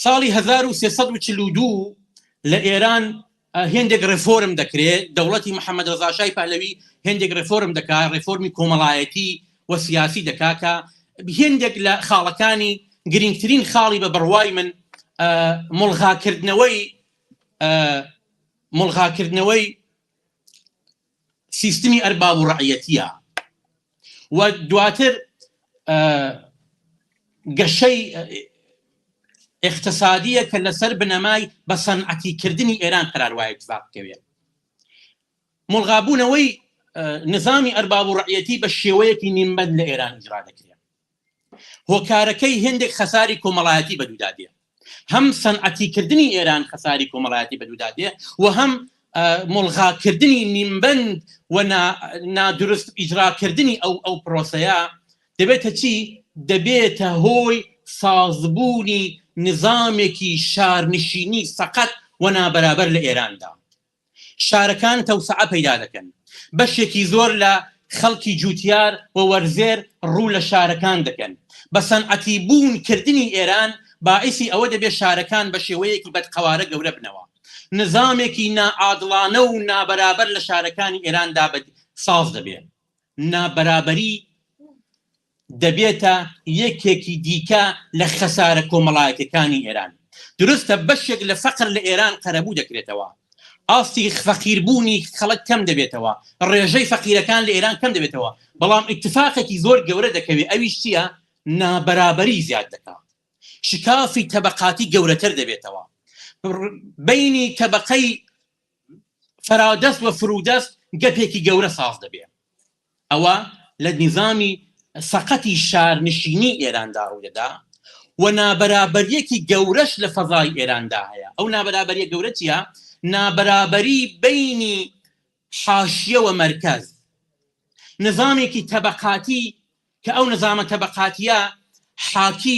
ساڵی 1342 لە ئێران هێندێک ڕێفۆرم دەکرێت، دەوڵەتی محەممەد ڕەزا شای پەهلەوی هێندێک ڕێفۆرم دەکات، ڕێفۆرمی کۆمەڵایەتی و سیاسی دەکات کە هێندێک لە خاڵەکانی گرنگترین خاڵی بە بڕوای من مڵغاکردنەوەی سیستمی ئەرباب و ڕەعیەتیە و دواتر گەشەی اقتصادیە کە لەسەر بنەمای بە سەنعەتیکردنی ئێران قەراروایە اتفاق بکەوێت. مڵغابوونەوەی نظامی ئەرباب و ڕەعیەتی بە شێوەیەکی نیمبەند لە ئێران ئیجرا دەکرێت. هۆکارەکەی هێندێک خەساری کۆمەڵایەتی بەدوودادێ، هەم سەنعەتیکردنی ئێران خەساری کۆمەڵایەتی بەدوودادێ و هەم مڵغاکردنی نیمبەند و نادروست ئیجراکردنی ئەو پرۆسەیە دەبێتە چی؟ دەبێتە هۆی سازبوونی نظامێکی شارنشینی سەقەت و نابەرابەر لە ئێراندا. شارەکان تەوسعە پەیدا دەکەن، بەشێکی زۆر لە خەڵکی جوتیار و وەرزێر ڕوو لە شارەکان دەکەن. بە سەنعەتی بوون کردنی ئێران باعثی ئەوە دەبێت شارەکان بە شێوەیەکی بەدقەوارە گەورە بنەوە. نظامێکی نائادڵانە و نابەرابەر لە شارەکانی ئێراندا ساز دەبێت. نابەرابەری دەبێتە یەکێکی دیکە لە خەسارە کۆمەڵایەتەکانی ئێران. دروستە بەشێک لە فەقر لە ئێران قەرەبوو دەکرێتەوە، ئاستی فەقیربوونی خەڵک کەم دەبێتەوە، ڕێژەی فەقیرەکان لە ئێران کەم دەبێتەوە. بەڵام ئیتفاقێکی زۆر گەورە دەکەوێت، ئەویش چییە؟ نابەرابەری زیاد دەکات، شکافی تەبەقاتی گەورەتر دەبێتەوە، بینی تەبەقەی فەرادەست و فرودەست گەپێکی گەورە ساز دەبێت. ئەوە لە نظامی سەقەتی شارنشینی ئێراندا ڕوودەدا و نابەرابەریەکی گەورەش لە فەزای ئێراندا هەیە. ئەو نابەرابەریە گەورە چیە؟ نابرابەری بینی حاشیە و مەرکەز، نظامێکی تەبەقاتی کە ئەو نظامە تەبەقاتیە حاکی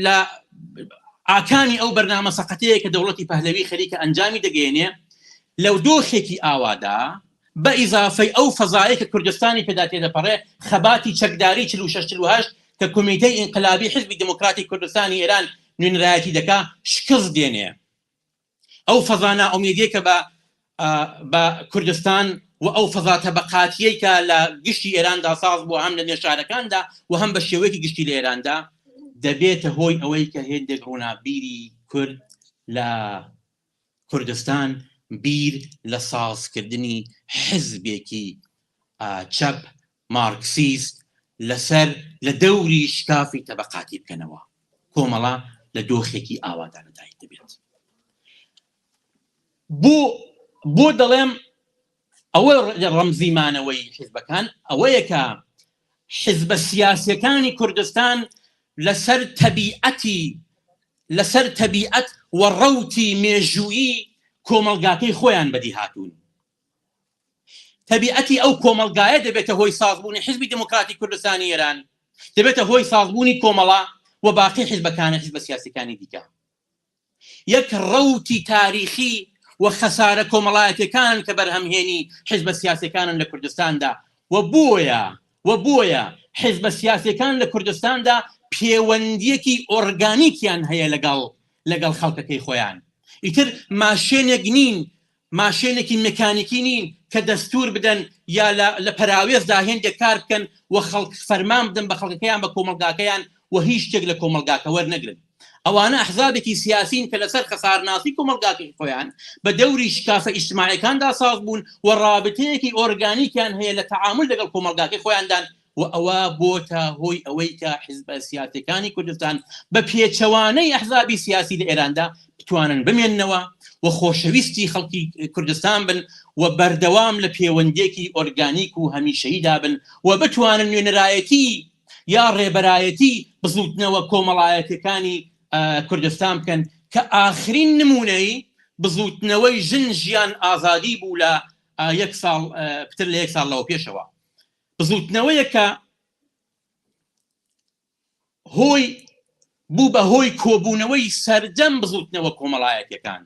لە ئاکانی ئەو بەرنامە سەقەتەیە کە دەوڵەتی پەهلەوی خەریکە ئەنجامی دەگەێنێ لەو دۆخێکی ئاوادا بە ئیزافەی ئەو فەزایە کە کوردستانی پێدا تێدەپەڕێ خەباتی چەکداری 46 کە کۆمیتەی ئینقلابی حزبی دموکراتی کوردستانی ئێران نوێنەرایەتی دەکا شکست دێنێ. ئەو فەزا نائومیدیە کە بە کوردستان و ئەو فەزا تەبەقاتیەی کە لە گشتی ئێراندا ساز بووە هەم لە نێشارەکاندا و هەم بە شێوەیەکی گشتی لە ئێراندا دەبێتە هۆی ئەوەی کە هێندێک ڕوونابیری کورد لە کوردستان بیر لە سازکردنی حزبێکی چەپ مارکسیست لەسەر لە دەوری شکافی تەبەقاتی بکەنەوە، کۆمەڵە لە دۆخێکی ئاوادا لەدایک دەبێت. بۆ دەڵێم ئەوە ڕەمزیمانەوەی حیزبەکان ئەوەیە کە حیزبە سیاسیەکانی کوردستان لەسەر تەبیعەت و ڕەوتی مێژوویی کۆمەلگاکەی خۆیان بەدی هاتوون. تەبیعەتی ئەو کۆمەلگایە دەبێتە هۆی سازبوونی حیزبی دموکراتی کوردستانی ئێران، دەبێتە هۆی سازبوونی کۆمەڵە و باقی حیزبەکانە حیزبە سیاسیەکانی دیکە. یەک ڕەوتی تاریخی و خەسارە کۆمەڵایەتەکان کە بەرهەمهێنی حیزبە سیاسیەکانن لە کوردستاندا و بۆیە حیزبە سیاسیەکان لە کوردستاندا پەیوەندیەکی ئۆرگانیکیان هەیە لەگەڵ خەڵکەکەی خۆیان. ئیتر ماشێنێک نین، ماشێنێکی مەکانیکی نین کە دەستور بدەن یا لە پەراوێزدا هێندێک کار بکەن و خەڵک فەرمان بدەن بە خەڵکەکەیان بە کۆمەلگاکەیان و هیچ شتێک لە کۆمەلگاکە وەرنەگرن. ئەوانە ئەحزابێکی سیاسین کە لەسەر خەسارناسی کۆمەلگاکەی خۆیان بە دەوری شکافە ئیجتیماعیەکاندا ساز بوون و ڕابطەیەکی ئۆرگانیکیان هەیە لە تەعامل لەگەڵ کۆمەلگاکەی خۆیاندا و ئەوە بۆتە هۆی ئەوەی کە حیزبە سیاسیەکانی کوردستان بە پێچەوانەی ئەحزابی سیاسی لە ئێراندا بتوانن بمێننەوە و خۆشەویستی خەڵکی کوردستان بن و بەردەوام لە پەیوەندێکی ئۆرگانیک و هەمیشەییدا بن و بتوانن نوێنەرایەتی یا ڕێبەرایەتی بزوتنەوە کۆمەڵایەتەکانی کوردستان بکەن کە ئاخرین نمونەی بزوتنەوەی ژیان ئازادی بوو لە پتر لە 1 ساڵ لەوە پێشەوە. بزوتنەوەیە کە هۆی بوو بە هۆی کۆبوونەوەی سەرجەم بزوتنەوە کۆمەڵایەتەکان،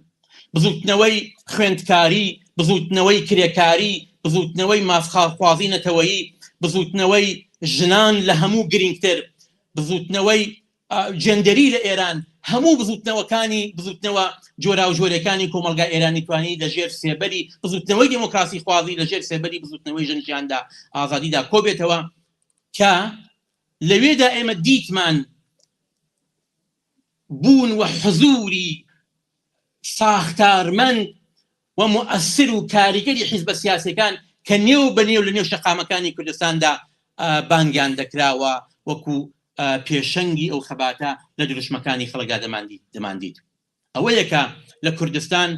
بزوتنەوەی خوێندکاری، بزوتنەوەی کرێکاری، بزوتنەوەی مافخواازی نەتەوەیی، بزوتنەوەی ژنان لە هەموو گرنگتر، بزوتنەوەی جێندەری لە ئێران، هەموو بزوتنەوە جۆرا و جۆرەکانی کۆمەلگا ئێرانی توانی لەژێر سێبەری بزوتنەوەی دموکراسی خوازی لەژێر سێبەری بزوتنەوەی ژنجیاندا ئازادیدا کۆبێتەوە کە لەوێدا ئێمە دیتمان بوون و حزوری ساختارمەند و مؤثر و کاریگەری حیزبە سیاسیەکان کە نێو بەنێو لە نێو شەقامەکانی کوردستاندا بانگیان دەکراوە وەکو پێشەنگی ئەو خەباتە لە دروشمەکانی خەڵکدا دەماندید. ئەوەیە کە لە کوردستان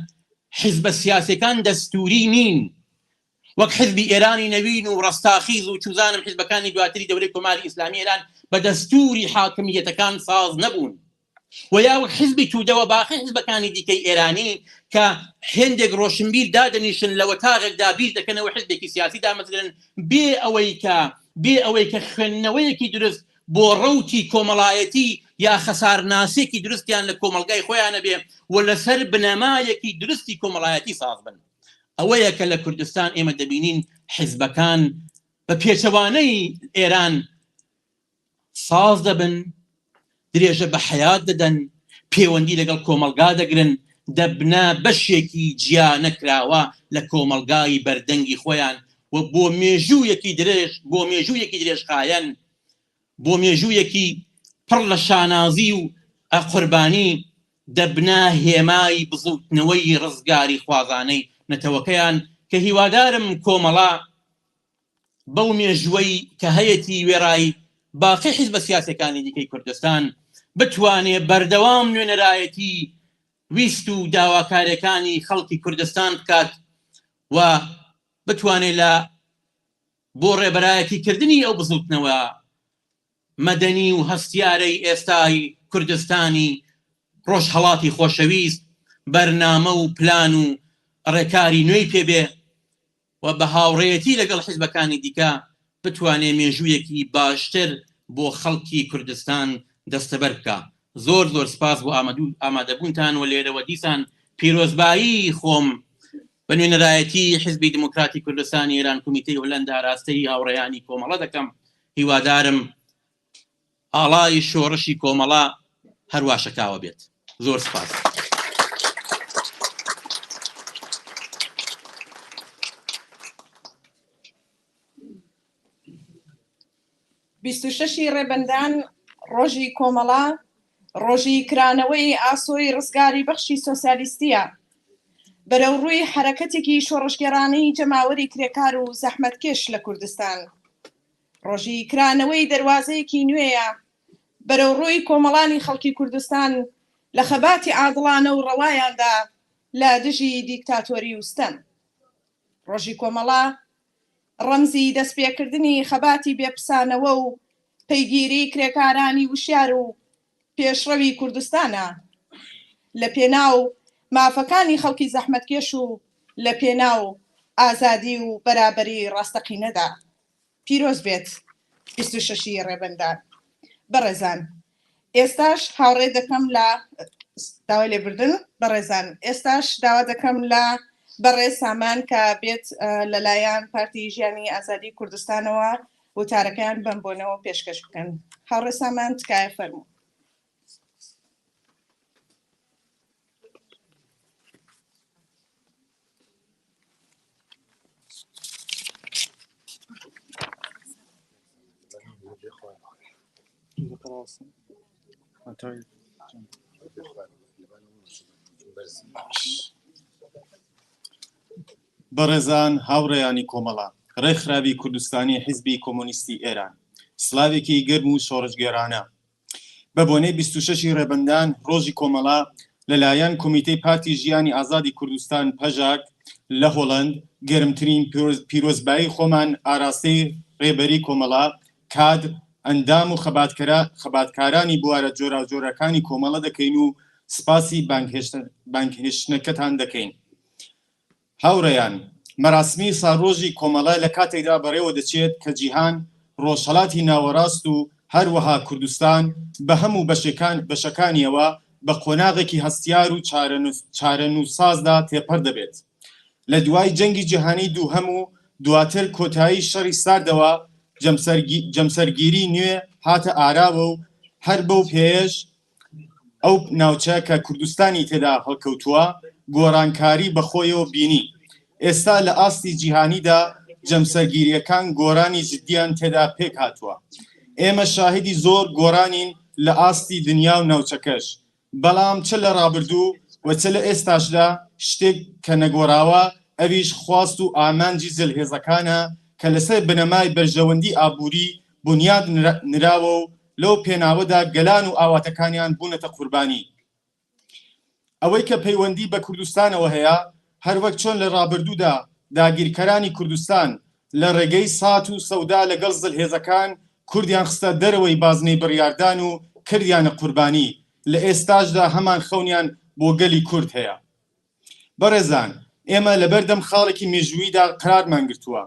حیزبە سیاسیەکان دەستوری نین، وەک حزبی ئێرانی نەوین و ڕستاخیز و چوزانم حیزبەکانی دواتری دەورەی کۆماری ئیسلامی ئێران بە دەستوری حاکمیەتەکان ساز نەبوون و یا وەک حزبی توودەوە باقی حزبەکانی دیکەی ئێرانی کە هێندێک ڕۆشنبیر دادەنیشن لە وەتاغێکدا بیر دەکەنەوە حزبێکی سیاسی دامەزرن بێ ئەوەی کە خوێندنەوەیەکی درست بۆ ڕەوتی کۆمەڵایەتی یا خەسارناسێکی درستیان لە کۆمەلگای خۆیانە بێ و لەسەر بنەمایەکی درستی کۆمەڵایەتی ساز بن. ئەوەیە کە لە کوردستان ئێمە دەبینین حیزبەکان بە پێچەوانەی ئێران ساز دەبن، درێژە بە حیات دەدەن، پەیوەندی لەگەڵ کۆمەلگا دەگرن، دەبنە بەشێکی جیا نەکراوە لە کۆمەلگای بەردەنگی خۆیان و بۆ مێژوویەکی درێژخایەن، بۆ مێژوویەکی پڕ لە شانازی و قوربانی دەبنە هێمای بزوتنەوەی ڕزگاری خوازانەی نەتەوەکەیان کە هیوادارم کۆمەڵا بەو مێژووەی کە هەیەی وێڕایی باقی حیزبە سیاسیەکانی دیکەی کوردستان بتوانێت بەردەوام نوێنەرایەتی ویست و داواکاریەکانی خەڵکی کوردستان بکات و بتوانێت لە بۆ ڕێبەرایەتیکردنی ئەو بزوتنەوە مەدەنی و هەستیارەی ئێستای کوردستانی ڕۆژهەڵاتی خۆشەویست بەرنامە و پلان و ڕێکاری نوێی پێبێ و بە هاوڕێیەتی لەگەڵ حیزبەکانی دیکە بتوانێ مێژوویەکی باشتر بۆ خەڵکی کوردستان دەستەبەر بکە. زۆر زۆر سپاس بۆ ئامادەبوونتان و لێرەوە دیسان پیرۆزبایی خۆم بە نوێنەرایەتی حیزبی دموکراتی کوردستانی ئێران کۆمیتەی هۆلەندا ڕاستەی هاوڕێیانی کۆمەڵە دەکەم. هیوادارم ئاڵای شۆڕشی کۆمەڵە هەروە شەکاوە بێت. زۆر سپاس. بیست و شەشی ڕێبەندان ڕۆژی کۆمەڵە ڕۆژی کرانەوەی ئاسۆی ڕزگاری بەخشی سۆسیالیستیە بەرەو ڕووی حرەکەتێکی شۆڕشگێڕانەی جەماوەری کرێکار و زەحمەتکێش لە کوردستان. ڕۆژی کرانەوەی دەواازەیەکی نوێیە بەرەو ڕووی کۆمەڵانی خەڵکی کوردستان لە خەباتی عادڵانە و ڕەوایاندا لە دژی دیکتاتۆری وستەم. ڕۆژی کۆمەڵە ڕەمزی دەستپێکردنی خەباتی بێپسانەوە و پەیگیری کرێکارانی وشیار و پێشڕەوی کوردستانە لە پێناو مافەکانی خەڵکی زەحمەتکێش و لە پێناو ئازادی و بەرابەری ڕاستەقینەدا. پیرۆز بێت 26 ڕێبەندان. بەڕێزان، ئێستاش هاوڕێ دەکەم لە داوای لێبوردن. بەڕێزان، ئێستاش داوا دەکەم لە بەڕێز سامان کە بێت لەلایەن پارتی ژیانی ئازادی کوردستانەوە وتارەکەیان بمبۆنەوە پێشکەش بکەن. هاوڕێ سامان تکایە فەرموو. بەڕێزان، هاوڕێیانی کۆمەڵە، ڕێکخراوی کوردستانی حیزبی کۆمۆنیستی ئێران، سلاوێکی گەرم و شۆڕشگێڕانە. بە بۆنەی 26 ڕێبەندان ڕۆژی کۆمەڵە لەلایەن کۆمیتەی پارتی ژیانی ئازادی کوردستان پەژاک لە هۆڵەند گەرمترین پیرۆزبایی خۆمان ئاراستەی ڕێبەری کۆمەڵە، کادر، ئەندام و خەباتکارانی بوارە جۆراوجۆرەکانی کۆمەڵە دەکەین و سپاسی بانگهێشتنەکەتان دەکەین. هاوڕێیان، مەراسمی ساڕۆژی کۆمەڵە لە کاتێکدا بەڕێوە دەچێت کە جیهان ڕۆژهەڵاتی ناوەڕاست و هەروەها کوردستان بە هەموو بەشەکانیەوە بە قۆناغێکی هەستیار و چارەنووسازدا تێپەر دەبێت. لە دوای جەنگی جیهانی دووهەم و دواتر کۆتایی شەڕی ساردەوە جەمسەرگیری نوێ هاتە ئاراوە و هەر بەو پێش ئەو ناوچە کە کوردستانی تێدا هەڵکەوتووە گۆڕانکاری بەخۆیەوە بینی. ئێستا لە ئاستی جیهانیدا جەمسەرگیریەکان گۆڕانی جددیان تێدا پێک هاتووە. ئێمە شاهدی زۆر گۆڕانین لە ئاستی دنیا و ناوچەکەش، بەڵام چ لە ڕابردوو و چ لە ئێستاشدا شتێک کە نەگۆڕاوە ئەویش خواست و ئامانجی جەلهێزەکانە کە لەسەر بنەمای بەرژەوەندی ئابووری بنیاد نراوە و لەو پێناوەدا گەلان و ئاواتەکانیان بوونەتە قوربانی. ئەوەی کە پەیوەندی بە کوردستانەوە هەیە، هەروەک چۆن لە ڕابردوودا داگیرکەرانی کوردستان لە ڕێگەی سات و سەودا لەگەڵ جەلهێزەکان کوردیان خستە دەرەوەی بازنەی بڕیاردان و کردیانە قوربانی، لە ئێستاشدا هەمان خەونیان بۆ گەلی کورد هەیە. بەڕێزان، ئێمە لە بەردەم خاڵێکی مێژوویدا قرارمان گرتووە،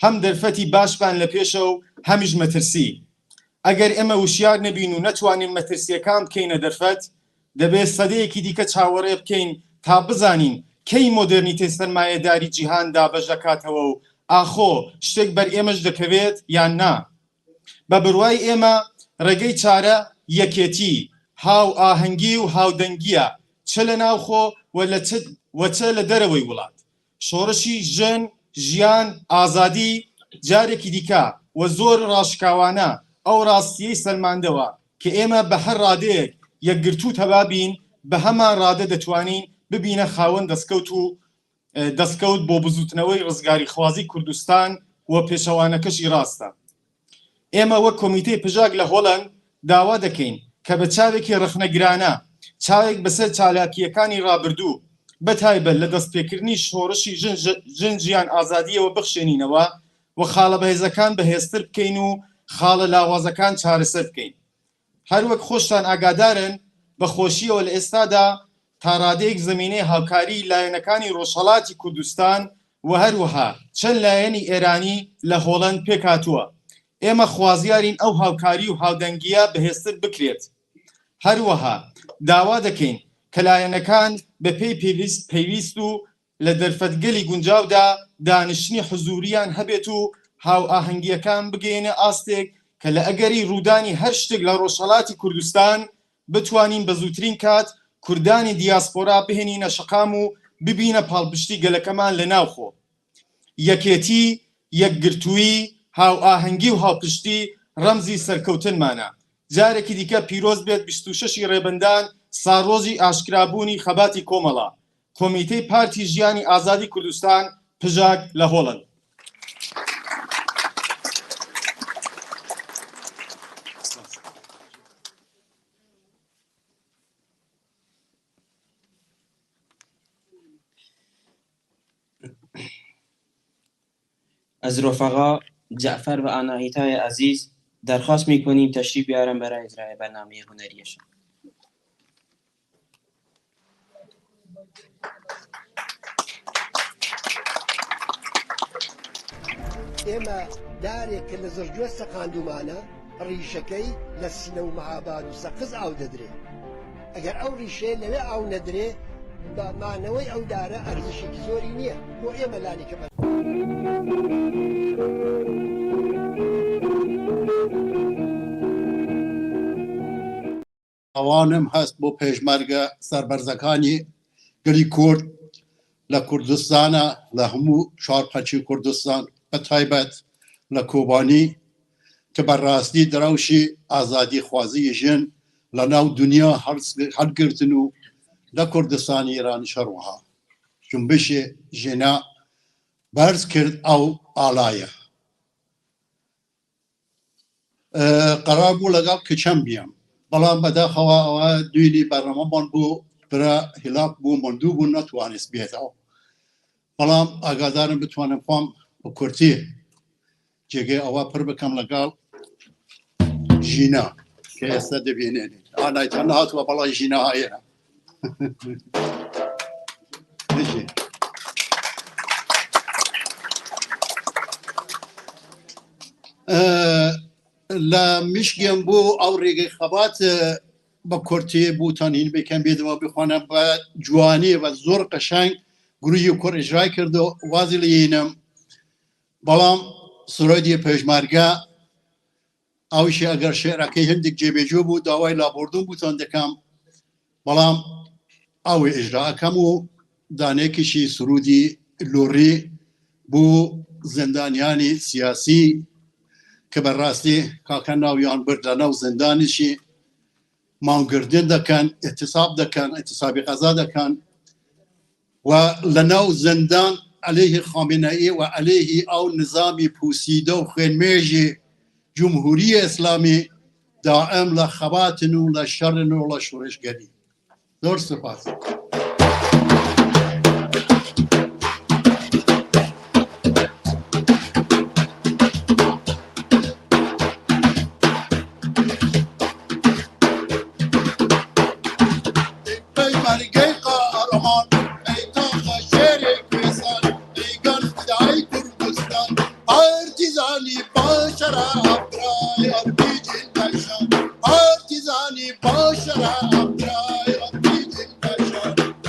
هەم دەرفەتی باشمان لە پێشە و هەمیش مەترسی. ئەگەر ئێمە وشیار نەبین و نەتوانین مەترسیەکان بکەینە دەرفەت، دەبێت سەدەیەکی دیکە چاوەڕێ بکەین تا بزانین کەی مۆدرنیتە سەرمایەداری جیهان دابەش دەکاتەوە و ئاخۆ شتێک بەر ئێمەش دەکەوێت یان نا. بە بڕوای ئێمە ڕێگەی چارە یەکێتی، هاو ئاهەنگی و هاودەنگیە، چ لە ناوخۆ و چ لە دەرەوەی وڵات. شۆڕشی ژن، ژیان، ئازادی جارێکی دیکە و زۆر ڕاشکاوانە ئەو ڕاستیەی سەلماندەوە کە ئێمە بە هەر ڕادەیەک یەکگرتوو تەبابین، بە هەمان ڕادە دەتوانین ببینە خاوەن دەستکەوت بۆ بزوتنەوەی ڕزگاری خوازی کوردستان و پێشەوانەکەشی ڕاستە. ئێمە وەک کۆمیتەی پژاک لە هۆڵەند داوا دەکەین کە بە چاوێکی ڕخنەگرانە، چاوێک بەسەر چالاکیەکانی ڕابردوو، بەتایبەت لە دەستپێکردنی شۆڕشی ژن ژیان ئازادیەوە بخشێنینەوە و خاڵە بەهێزەکان بەهێزتر بکەین و خاڵە لاوازەکان چارەسەر بکەین. هەروەک خۆشتان ئاگادارن بە خۆشیەوە لە ئێستادا تا ڕادەیەک زمینەی هاوکاری لایەنەکانی ڕۆژهەڵاتی کوردستان و هەروەها چەند لایەنی ئێرانی لە هۆڵەند پێکهاتووە. ئێمە خوازیارین ئەو هاوکاری و هاودەنگیە بەهێزتر بکرێت. هەروەها داوا دەکەین کە لایەنەکان بە پێی پێویست و لە دەرفەتگەلی گونجاودا دانیشتنی حزوریان هەبێت و هاو ئاهەنگیەکان بگەینە ئاستێک کە لە ئەگەری ڕوودانی هەر شتێک لە ڕۆژهەڵاتی کوردستان بتوانین بە زووترین کات کوردانی دیاسپۆرا بهێنینە شەقام و ببینە پاڵپشتی گەلەکەمان لە ناوخۆ. یەکێتی، یەکگرتووی، هاو ئاهەنگی و هاوپشتی ڕەمزی سەرکەوتنمانە. جارێکی دیکە پیرۆز بێت 26 ڕێبەندان ساڕۆژی ئاشکرابوونی خەباتی کۆمەڵا. کۆمیتەی پارتی ژیانی ئازادی کوردستان پژاک لە هۆڵند. از رفقا جعفر و آناهیتای عزیز درخواست میکنیم تشریف بیارن برای اجرای برنامه هنریشان. ئێمە دارێک لە زرجوە سەقاندومانە ڕیشەکەی لە سینە و مەهاباد و سەقز ئاو دەدرێ. ئەگەر ئەو ڕیشێ لەوێ ئاو نەدرێ مانەوەی ئەو دارە ئەرزشێکی زۆری نییە بۆ ئێمە لانێکەمە. ئەوانم هەست بۆ پێشمەرگە سەربەرزەکانی گەلی کورد لە کوردستانە لە هەموو چارپەچی کوردستان بە تایبەت لە کۆبانی کە بەڕاستی دراوشی ئازادی خوازی ژن لە ناو دنیا هەڵگرتن و لە کوردستانی ئێرانی شەڕوەها جنبشی ژێنا بەرز کرد ئەو ئالایە. قەرار بوو لەگەڵ کچەم بیام، بەڵام بەداخەوە ئەوە دوێنی بەرنامەمان بوو برا هیلاک بوو مندوو بوو نەتوانست بێتەوە، بەڵام ئاگادارم بتوانم خۆم بە کورتی جێگەی ئەوە پڕ بکەم لەگەڵ ژینا کە ئێستا دەبینێنێت ئانایتان هاتووە بەڵای ژینا هەیە. لە میشگەم بوو ئەو ڕێگەی خەبات بە کورتی بووتانین بکەم بێتەوە بخوانم بە جوانی و زۆر قەشنگ گروهی و کوڕ ئیجرای کرد و وازی لێنم، بەڵام سرۆدی پێشمەرگە ئەویشی ئەگەر شێعرەکەی هەندێک جێبێجێ بوو داوای لابوردن بووتان دەکەم، بەڵام ئەوی ئیجراەکەم و دانێکیشی سرودی لۆڕی بوو زندانیانی سیاسی کە بەڕاستی کاکە ناویان برد لە ناو زندانیشی ماوگردن دەکەن، ئێتیساب دەکەن، ئێتیسابی قەزا دەکەن و لە ناو زندان عەلەیهی خامێنەئی و عەلەیهی ئەو نظامی پوسیدە و خوێنمێژی جمهوری ئیسلامی دائم لە خەباتن و لە شەڕن و لە شۆڕشگەری. زۆر سپاس. Partizani başara, Abdray, Abdray, Başar.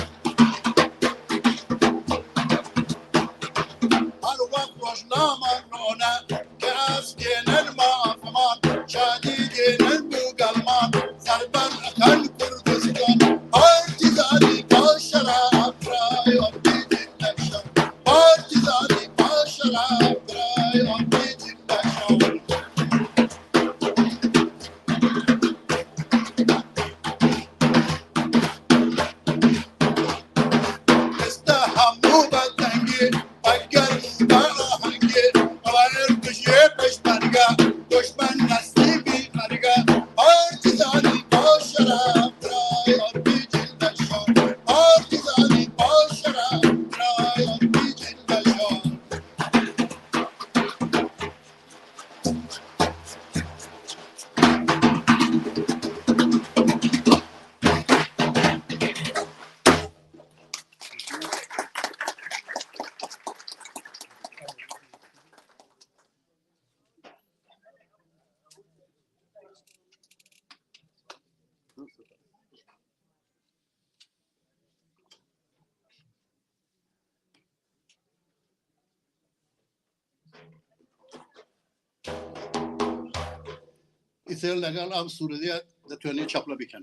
ئیتر لەگەڵ ئەم سوورەیە دەتوانێت چاپلە بکەن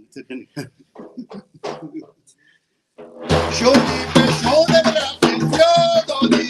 شۆری بە شۆرە دادی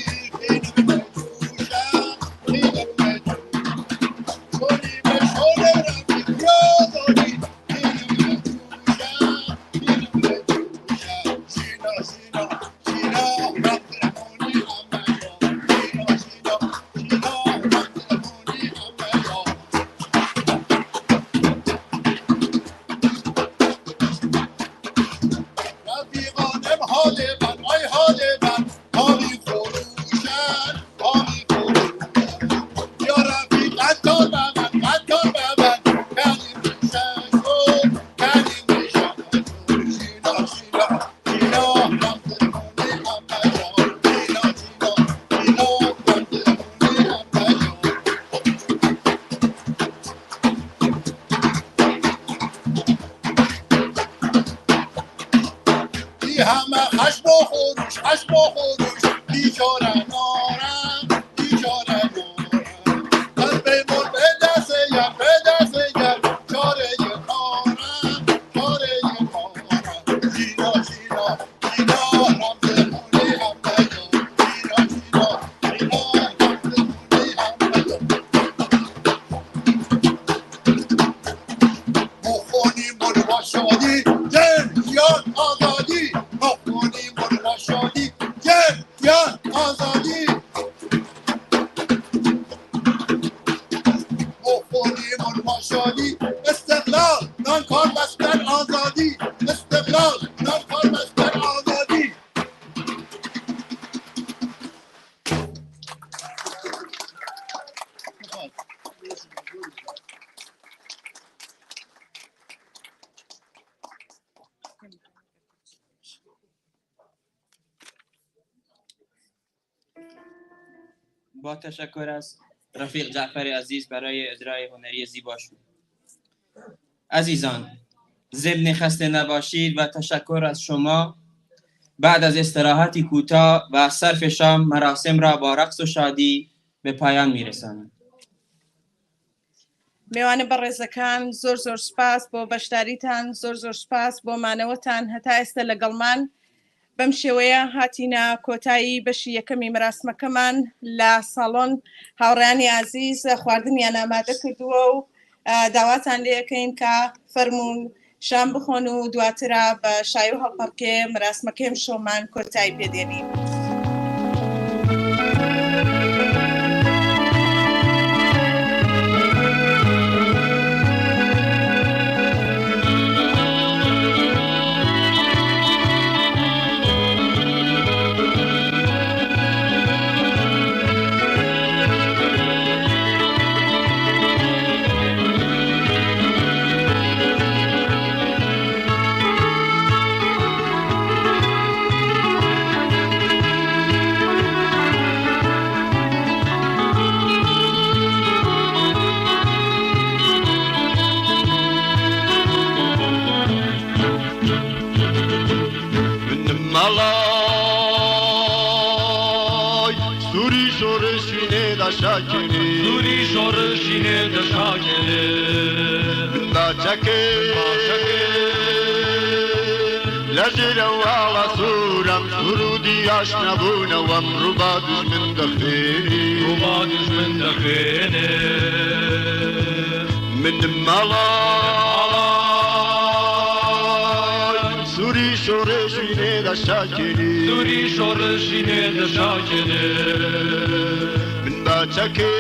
با تشکر از رفیق جعفر عزیز برای اجرای هنری زیباشون. عزیزان، ضمن خسته نباشید و تشکر از شما. بعد از استراحتی کوتاه و صرف شام مراسم را با رقص و شادی به پایان میرسانم. میوانە بەڕێزەکان زۆر زۆر سپاس بۆ بەشداریتان، زۆر زۆر سپاس بۆ مانەوەتان هەتا ئێستا لەگەڵمان. بەم شێوەیە هاتینە کۆتایی بەشی یەکەمی مراسمەکەمان لە ساڵۆن. هاوڕێیانی عزیز خواردنیان ئامادە کردووە و داواتان لێ یەکەین کە فەرموون شام بخۆن و دواترە بە شای و هەڵپەڕکێ مراسمەکەی شۆمان کۆتایی پێدێنین. Zuri şorşine de şakene Bacake Lajra wala suram surudi ashnabuna wa mrubadus min dakhini Rubadus min dakhini Min malay Suri şorşine de şakene Zuri şorşine de şakene باچکه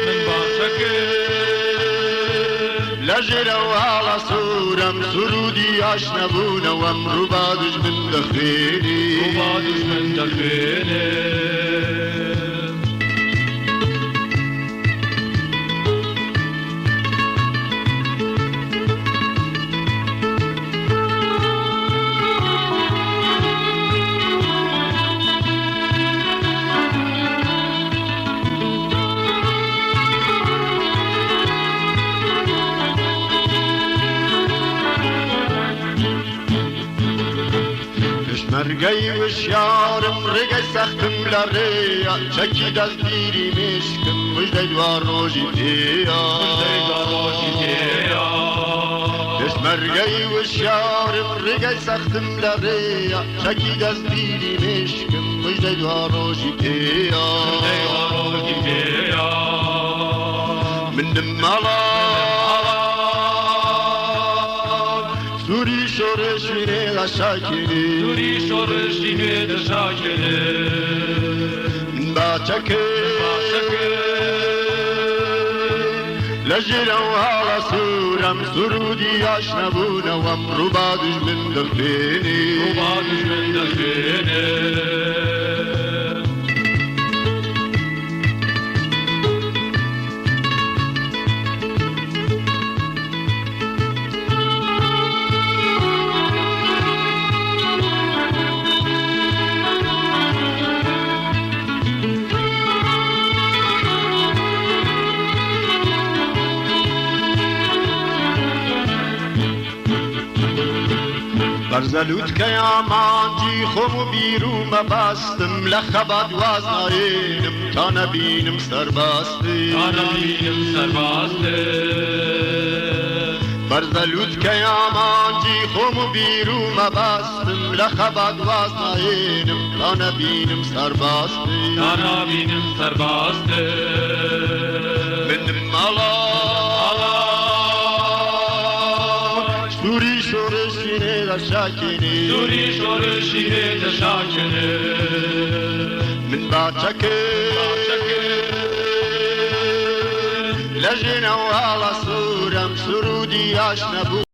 لجر وعلى صورم سرودي عشنبون وامرو بعدش من دخيلي Rubadus min dakhini مرگی و شیارم رگی سختم لریا چکی دست بیری مشکم مجده دوار روژی تیا Mujde da roji teja دژمەرگەی وشارم ڕێگەی سەختم لە ڕێیە شەکی دەستگیری مشکم مژدەی دوا ڕۆژی پێیە مندم مەڵا سووری شۆڕشی نێڵە شاکێنێ سووری شۆڕشی نوێدە شاکێنێ من باچەکەی لە ژێرەوە هاڵە سوورم سرودی ئاشنەبوونەوەم ڕووبا دوژمن دەخوێنێ ڕووبا دوژمن دەخوێنێ بەرزەلووتکە یامانجی خۆم و بیررومە باستم لە خەبات واز ناێنم تا نەبینم سەرباستی بەرزەلووتکە یامانجی خۆم و بیررومە باستم لە خەبات واز ناێنم تا نەبینم سەرباستی بنم مەڵا سووری شۆڕشی نێدە شاکێنێ سووری شۆڕشی نێدە شاکێنێ من باچەکەی لە ژێنەوە هاڵە سوورم سرودی ئاشنەبوو